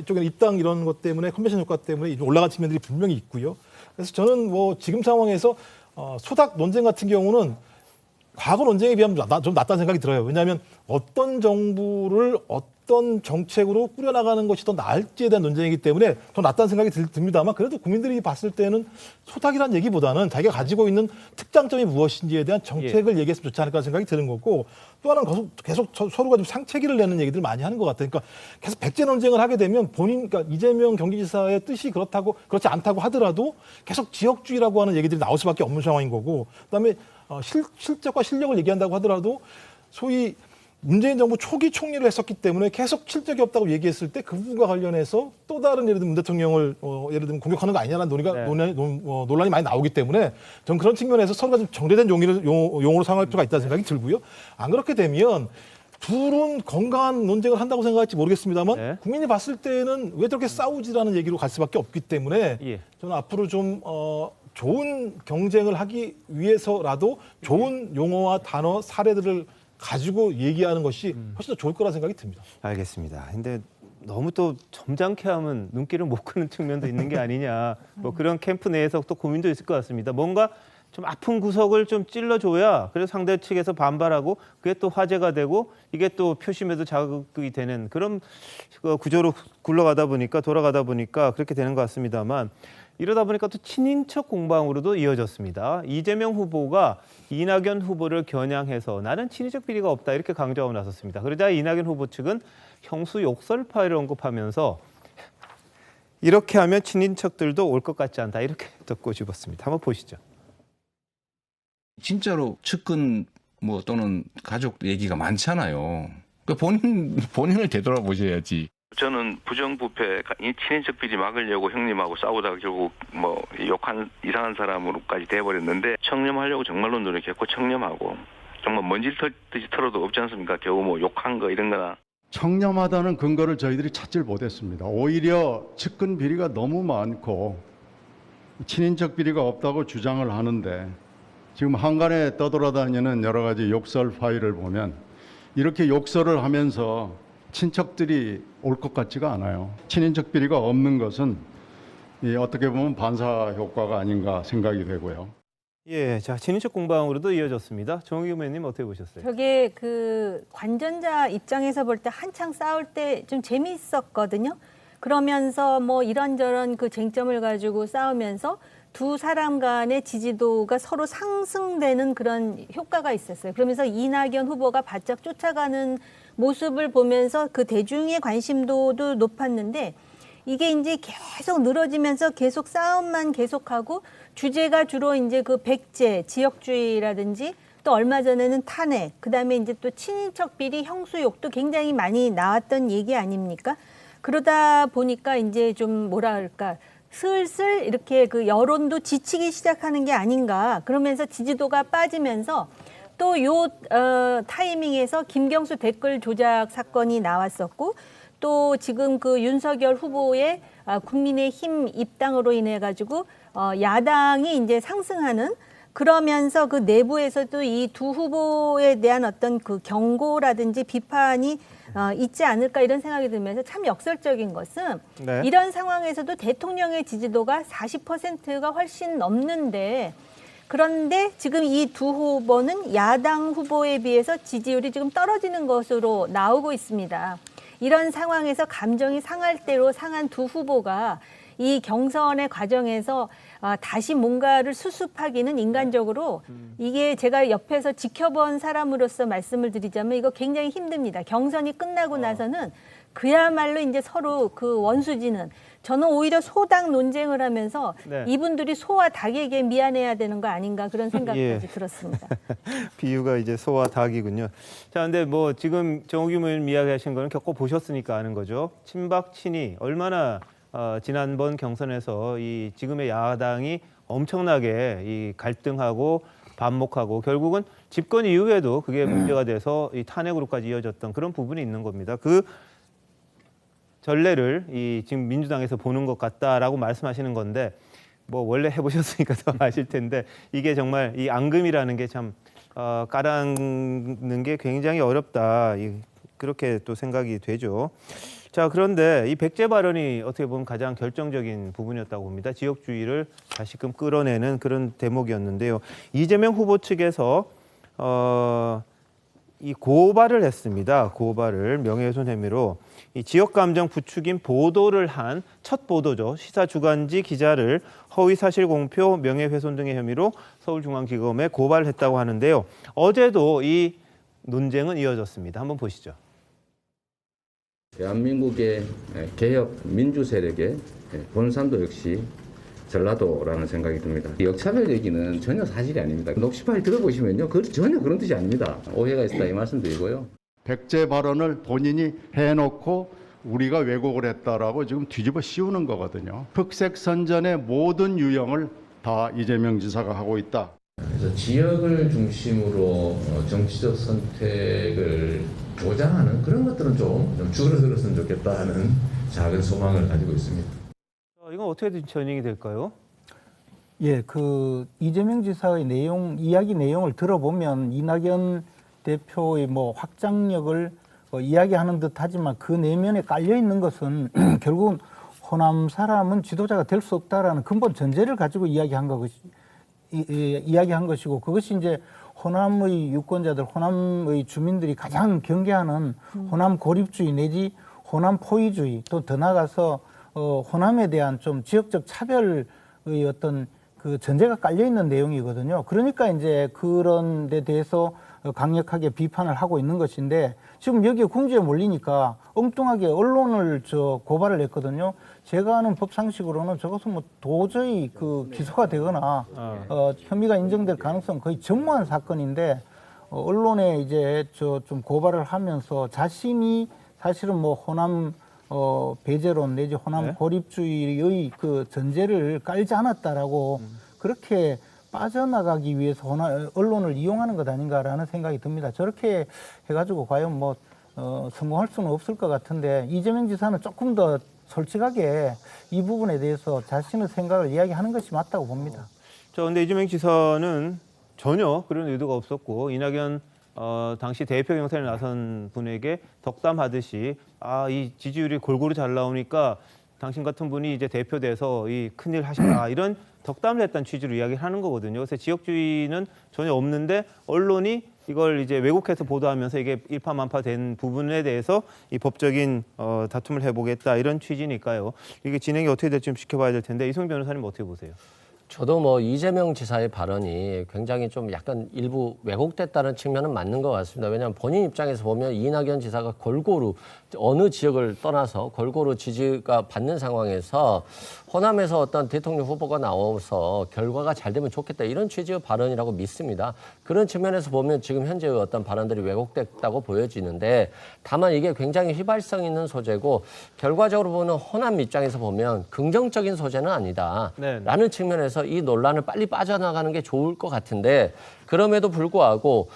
이쪽에는 입당 이런 것 때문에 컨벤션 효과 때문에 올라간 측면들이 분명히 있고요. 그래서 저는 뭐 지금 상황에서 소닥 논쟁 같은 경우는 과거 논쟁에 비하면 좀 낫다는 생각이 들어요. 왜냐하면 어떤 정부를 어떤 정책으로 꾸려나가는 것이 더 나을지에 대한 논쟁이기 때문에 더 낫다는 생각이 듭니다만 그래도 국민들이 봤을 때는 소닥이라는 얘기보다는 자기가 가지고 있는 특장점이 무엇인지에 대한 정책을 얘기했으면 좋지 않을까 생각이 드는 거고 또 하나는 계속 서로가 좀 상체기를 내는 얘기들을 많이 하는 것 같아요. 그러니까 계속 백제 논쟁을 하게 되면 그러니까 이재명 경기지사의 뜻이 그렇지 않다고 하더라도 계속 지역주의라고 하는 얘기들이 나올 수밖에 없는 상황인 거고 그다음에 실적과 실력을 얘기한다고 하더라도 소위 문재인 정부 초기 총리를 했었기 때문에 계속 실적이 없다고 얘기했을 때 그 부분과 관련해서 또 다른 예를 들면 문 대통령을 예를 들면 공격하는 거 아니냐라는 논란이 많이 나오기 때문에 전 그런 측면에서 서로가 좀 정제된 용어로 사용할 필요가 있다는 생각이 들고요. 안 그렇게 되면 둘은 건강한 논쟁을 한다고 생각할지 모르겠습니다만 국민이 봤을 때는 왜 저렇게 싸우지라는 얘기로 갈 수밖에 없기 때문에 저는 앞으로 좀 좋은 경쟁을 하기 위해서라도 좋은 용어와 단어, 사례들을 가지고 얘기하는 것이 훨씬 더 좋을 거라 생각이 듭니다. 알겠습니다. 근데 너무 또 점잖게 하면 눈길을 못 끄는 측면도 있는 게 아니냐. 뭐 그런 캠프 내에서 또 고민도 있을 것 같습니다. 뭔가 좀 아픈 구석을 좀 찔러줘야 그래서 상대 측에서 반발하고 그게 또 화제가 되고 이게 또 표심에도 자극이 되는 그런 구조로 돌아가다 보니까 그렇게 되는 것 같습니다만 이러다 보니까 또 친인척 공방으로도 이어졌습니다. 이재명 후보가 이낙연 후보를 겨냥해서 나는 친인척 비리가 없다 이렇게 강조하고 나섰습니다. 그러자 이낙연 후보 측은 형수 욕설파를 언급하면서 이렇게 하면 친인척들도 올 것 같지 않다 이렇게 덧꼬집었습니다. 한번 보시죠. 진짜로 측근 뭐 또는 가족 얘기가 많잖아요. 그 본인을 되돌아보셔야지. 저는 부정부패, 친인척 비리 막으려고 형님하고 싸우다가 결국 뭐 욕한 이상한 사람으로까지 돼버렸는데 청렴하려고 정말로 노력했고 청렴하고 정말 먼지 털듯이 털어도 없지 않습니까? 겨우 뭐 욕한 거 이런 거나. 청렴하다는 근거를 저희들이 찾질 못했습니다. 오히려 측근 비리가 너무 많고 친인척 비리가 없다고 주장을 하는데 지금 한간에 떠돌아다니는 여러 가지 욕설 파일을 보면 이렇게 욕설을 하면서 친척들이 올 것 같지가 않아요. 친인척 비리가 없는 것은 어떻게 보면 반사 효과가 아닌가 생각이 되고요. 예, 자 친인척 공방으로도 이어졌습니다. 정의규 의원님 어떻게 보셨어요? 저게 그 관전자 입장에서 볼 때 한창 싸울 때 좀 재미있었거든요. 그러면서 뭐 이런저런 그 쟁점을 가지고 싸우면서 두 사람 간의 지지도가 서로 상승되는 그런 효과가 있었어요. 그러면서 이낙연 후보가 바짝 쫓아가는 모습을 보면서 그 대중의 관심도도 높았는데 이게 이제 계속 늘어지면서 계속 싸움만 계속하고 주제가 주로 이제 그 백제, 지역주의라든지 또 얼마 전에는 탄핵, 그다음에 이제 또 친인척 비리, 형수욕도 굉장히 많이 나왔던 얘기 아닙니까? 그러다 보니까 이제 좀 뭐라 할까 슬슬 이렇게 그 여론도 지치기 시작하는 게 아닌가. 그러면서 지지도가 빠지면서 또 요 타이밍에서 김경수 댓글 조작 사건이 나왔었고 또 지금 그 윤석열 후보의 국민의힘 입당으로 인해 가지고 야당이 이제 상승하는 그러면서 그 내부에서도 이 두 후보에 대한 어떤 그 경고라든지 비판이 있지 않을까 이런 생각이 들면서 참 역설적인 것은 네. 이런 상황에서도 대통령의 지지도가 40%가 훨씬 넘는데 그런데 지금 이 두 후보는 야당 후보에 비해서 지지율이 지금 떨어지는 것으로 나오고 있습니다. 이런 상황에서 감정이 상할 대로 상한 두 후보가 이 경선의 과정에서 다시 뭔가를 수습하기는 인간적으로 이게 제가 옆에서 지켜본 사람으로서 말씀을 드리자면 이거 굉장히 힘듭니다. 경선이 끝나고 나서는 그야말로 이제 서로 그 원수지는 저는 오히려 소당 논쟁을 하면서 네. 이분들이 소와 닭에게 미안해야 되는 거 아닌가 그런 생각까지 예. 들었습니다. 비유가 이제 소와 닭이군요. 자, 근데 뭐 지금 정우규 의원님 이야기하신 거는 겪어보셨으니까 아는 거죠. 친박 친이 얼마나 지난번 경선에서 이 지금의 야당이 엄청나게 이 갈등하고 반목하고 결국은 집권 이후에도 그게 문제가 돼서 이 탄핵으로까지 이어졌던 그런 부분이 있는 겁니다. 그 전례를 이 지금 민주당에서 보는 것 같다라고 말씀하시는 건데 뭐 원래 해보셨으니까 더 아실 텐데 이게 정말 이 앙금이라는 게 참 깔아앉는 게 굉장히 어렵다. 그렇게 또 생각이 되죠. 자, 그런데 이 백제 발언이 어떻게 보면 가장 결정적인 부분이었다고 봅니다. 지역주의를 다시금 끌어내는 그런 대목이었는데요. 이재명 후보 측에서 이 고발을 했습니다. 고발을 명예훼손 혐의로 이 지역 감정 부추긴 보도를 한 첫 보도죠. 시사 주간지 기자를 허위 사실 공표, 명예훼손 등의 혐의로 서울중앙지검에 고발했다고 하는데요. 어제도 이 논쟁은 이어졌습니다. 한번 보시죠. 대한민국의 개혁 민주 세력의 본산도 역시 전라도라는 생각이 듭니다. 역차별 얘기는 전혀 사실이 아닙니다. 녹취 파일 들어보시면요, 전혀 그런 뜻이 아닙니다. 오해가 있다 이 말씀드리고요. 백제 발언을 본인이 해놓고 우리가 왜곡을 했다라고 지금 뒤집어 씌우는 거거든요. 흑색 선전의 모든 유형을 다 이재명 지사가 하고 있다. 그래서 지역을 중심으로 정치적 선택을 조장하는 그런 것들은 좀 줄어들었으면 좋겠다 하는 작은 소망을 가지고 있습니다. 이건 어떻게 진행이 될까요? 예, 그 이재명 지사의 이야기 내용을 들어보면 이낙연 대표의 뭐 확장력을 이야기하는 듯하지만 그 내면에 깔려 있는 것은 결국은 호남 사람은 지도자가 될 수 없다라는 근본 전제를 가지고 이야기한 것이고 그것이 이제 호남의 유권자들, 호남의 주민들이 가장 경계하는 호남 고립주의 내지 호남 포위주의 또 더 나아가서 호남에 대한 좀 지역적 차별의 어떤 그 전제가 깔려 있는 내용이거든요. 그러니까 이제 그런 데 대해서 강력하게 비판을 하고 있는 것인데 지금 여기에 궁지에 몰리니까 엉뚱하게 언론을 고발을 했거든요. 제가 아는 법상식으로는 저것은 뭐 도저히 그 기소가 되거나 혐의가 인정될 가능성 거의 전무한 사건인데 언론에 이제 좀 고발을 하면서 자신이 사실은 뭐 호남 배제론 내지 호남 네. 고립주의의 그 전제를 깔지 않았다라고 그렇게 빠져나가기 위해서 언론을 이용하는 것 아닌가라는 생각이 듭니다. 저렇게 해가지고 과연 뭐 성공할 수는 없을 것 같은데 이재명 지사는 조금 더 솔직하게 이 부분에 대해서 자신의 생각을 이야기하는 것이 맞다고 봅니다. 그런데 이재명 지사는 전혀 그런 의도가 없었고 이낙연 당시 대표 경선에 나선 분에게 덕담하듯이 이 지지율이 골고루 잘 나오니까 당신 같은 분이 이제 대표돼서 이 큰일 하신다 이런 덕담을 했다는 취지로 이야기를 하는 거거든요. 그래서 지역주의는 전혀 없는데 언론이 이걸 이제 왜곡해서 보도하면서 이게 일파만파된 부분에 대해서 이 법적인 다툼을 해보겠다 이런 취지니까요. 이게 진행이 어떻게 될지 좀 지켜봐야 될 텐데 이승훈 변호사님 어떻게 보세요? 저도 뭐 이재명 지사의 발언이 굉장히 좀 약간 일부 왜곡됐다는 측면은 맞는 것 같습니다. 왜냐하면 본인 입장에서 보면 이낙연 지사가 골고루 어느 지역을 떠나서 골고루 지지가 받는 상황에서 호남에서 어떤 대통령 후보가 나와서 결과가 잘 되면 좋겠다 이런 취지의 발언이라고 믿습니다. 그런 측면에서 보면 지금 현재의 어떤 발언들이 왜곡됐다고 보여지는데 다만 이게 굉장히 휘발성 있는 소재고 결과적으로 보는 호남 입장에서 보면 긍정적인 소재는 아니다라는 측면에서 이 논란을 빨리 빠져나가는 게 좋을 것 같은데 그럼에도 불구하고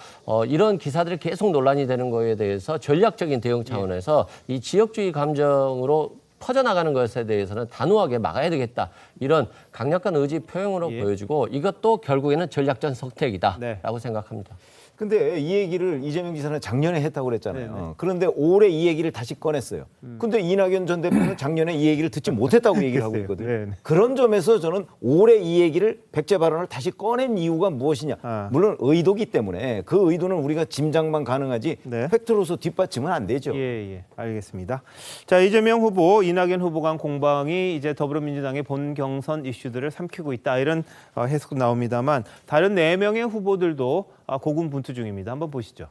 이런 기사들이 계속 논란이 되는 거에 대해서 전략적인 대응 차원에서 이 지역주의 감정으로 퍼져나가는 것에 대해서는 단호하게 막아야 되겠다. 이런 강력한 의지 표현으로 보여지고 이것도 결국에는 전략적 선택이다라고 생각합니다. 근데 이 얘기를 이재명 지사는 작년에 했다고 그랬잖아요. 그런데 올해 이 얘기를 다시 꺼냈어요. 근데 이낙연 전 대표는 작년에 이 얘기를 듣지 못했다고 얘기를 하고 있거든요. 그런 점에서 저는 올해 이 얘기를 백제 발언을 다시 꺼낸 이유가 무엇이냐. 물론 의도기 때문에 그 의도는 우리가 짐작만 가능하지 팩트로서 뒷받침은 안 되죠. 예, 알겠습니다. 자, 이재명 후보, 이낙연 후보 간 공방이 이제 더불어민주당의 본 경선 이슈들을 삼키고 있다. 이런 해석 나옵니다만 다른 4명의 후보들도 고군분투 중입니다. 한번 보시죠.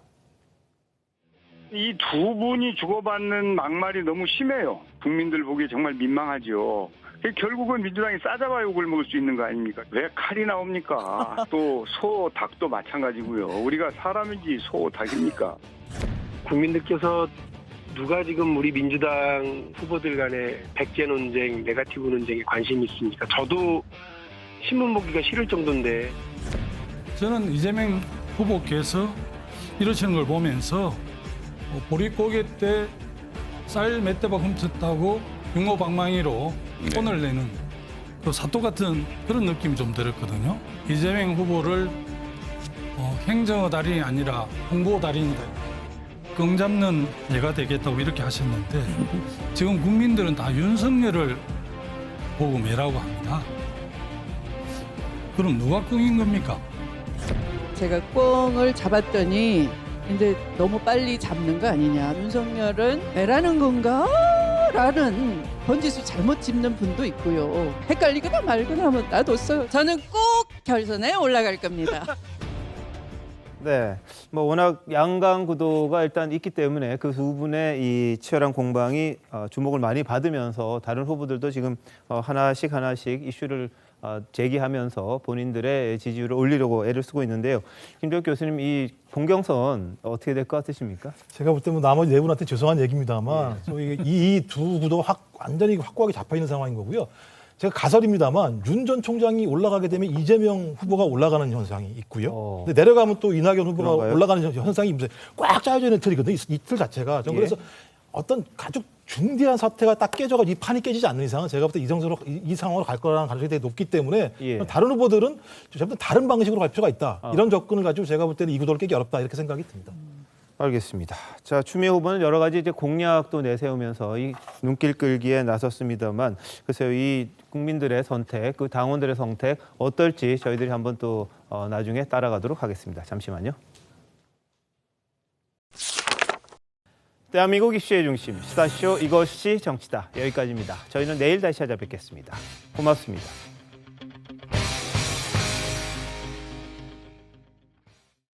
이 두 분이 주고받는 막말이 너무 심해요. 국민들 보기에 정말 민망하죠. 결국은 민주당이 싸잡아 욕을 먹을 수 있는 거 아닙니까? 왜 칼이 나옵니까? 또 소, 닭도 마찬가지고요. 우리가 사람인지 소, 닭입니까? 국민들께서 누가 지금 우리 민주당 후보들 간의 백제 논쟁, 네거티브 논쟁에 관심이 있습니까? 저도 신문 보기가 싫을 정도인데. 저는 이재명 후보께서 이러시는 걸 보면서 보릿고개 때 쌀 몇 대박 훔쳤다고 육모방망이로 혼을 내는 그 사또 같은 그런 느낌이 좀 들었거든요. 이재명 후보를 행정의 달인이 아니라 홍보 달인이다. 羹 잡는 애가 되겠다고 이렇게 하셨는데 지금 국민들은 다 윤석열을 보고 매라고 합니다. 그럼 누가 꽁인 겁니까? 제가 꽁을 잡았더니 이제 너무 빨리 잡는 거 아니냐. 윤석열은 매라는 건가? 라는 번지수 잘못 짚는 분도 있고요. 헷갈리거나 말거나 하면 놔뒀어요. 저는 꼭 결선에 올라갈 겁니다. 네, 뭐 워낙 양강 구도가 일단 있기 때문에 그 두 분의 이 치열한 공방이 주목을 많이 받으면서 다른 후보들도 지금 하나씩 이슈를 제기하면서 본인들의 지지율을 올리려고 애를 쓰고 있는데요. 김정욱 교수님, 이 본경선 어떻게 될 것 같으십니까? 제가 볼 때 뭐 나머지 네 분한테 죄송한 얘기입니다만 이 두 구도가 완전히 확고하게 잡혀 있는 상황인 거고요. 제가 가설입니다만 윤 전 총장이 올라가게 되면 이재명 후보가 올라가는 현상이 있고요. 근데 내려가면 또 이낙연 후보가 그런가요? 올라가는 현상이 무슨 꽉 짜여져 있는 틀이거든요. 이 틀 자체가. 저는 그래서 어떤 아주 중대한 사태가 딱 깨져가 이 판이 깨지지 않는 이상은 제가 볼 때 이 상황으로 갈 거라는 가능성이 되게 높기 때문에 다른 후보들은 좀 다른 방식으로 갈 필요가 있다. 이런 접근을 가지고 제가 볼 때는 이 구도를 깨기 어렵다 이렇게 생각이 듭니다. 알겠습니다. 자, 추미애 후보는 여러 가지 이제 공약도 내세우면서 이 눈길 끌기에 나섰습니다만 글쎄요, 이 국민들의 선택, 그 당원들의 선택 어떨지 저희들이 한번 또 나중에 따라가도록 하겠습니다. 잠시만요. 대한민국 이슈의 중심, 시사쇼 이것이 정치다. 여기까지입니다. 저희는 내일 다시 찾아뵙겠습니다. 고맙습니다.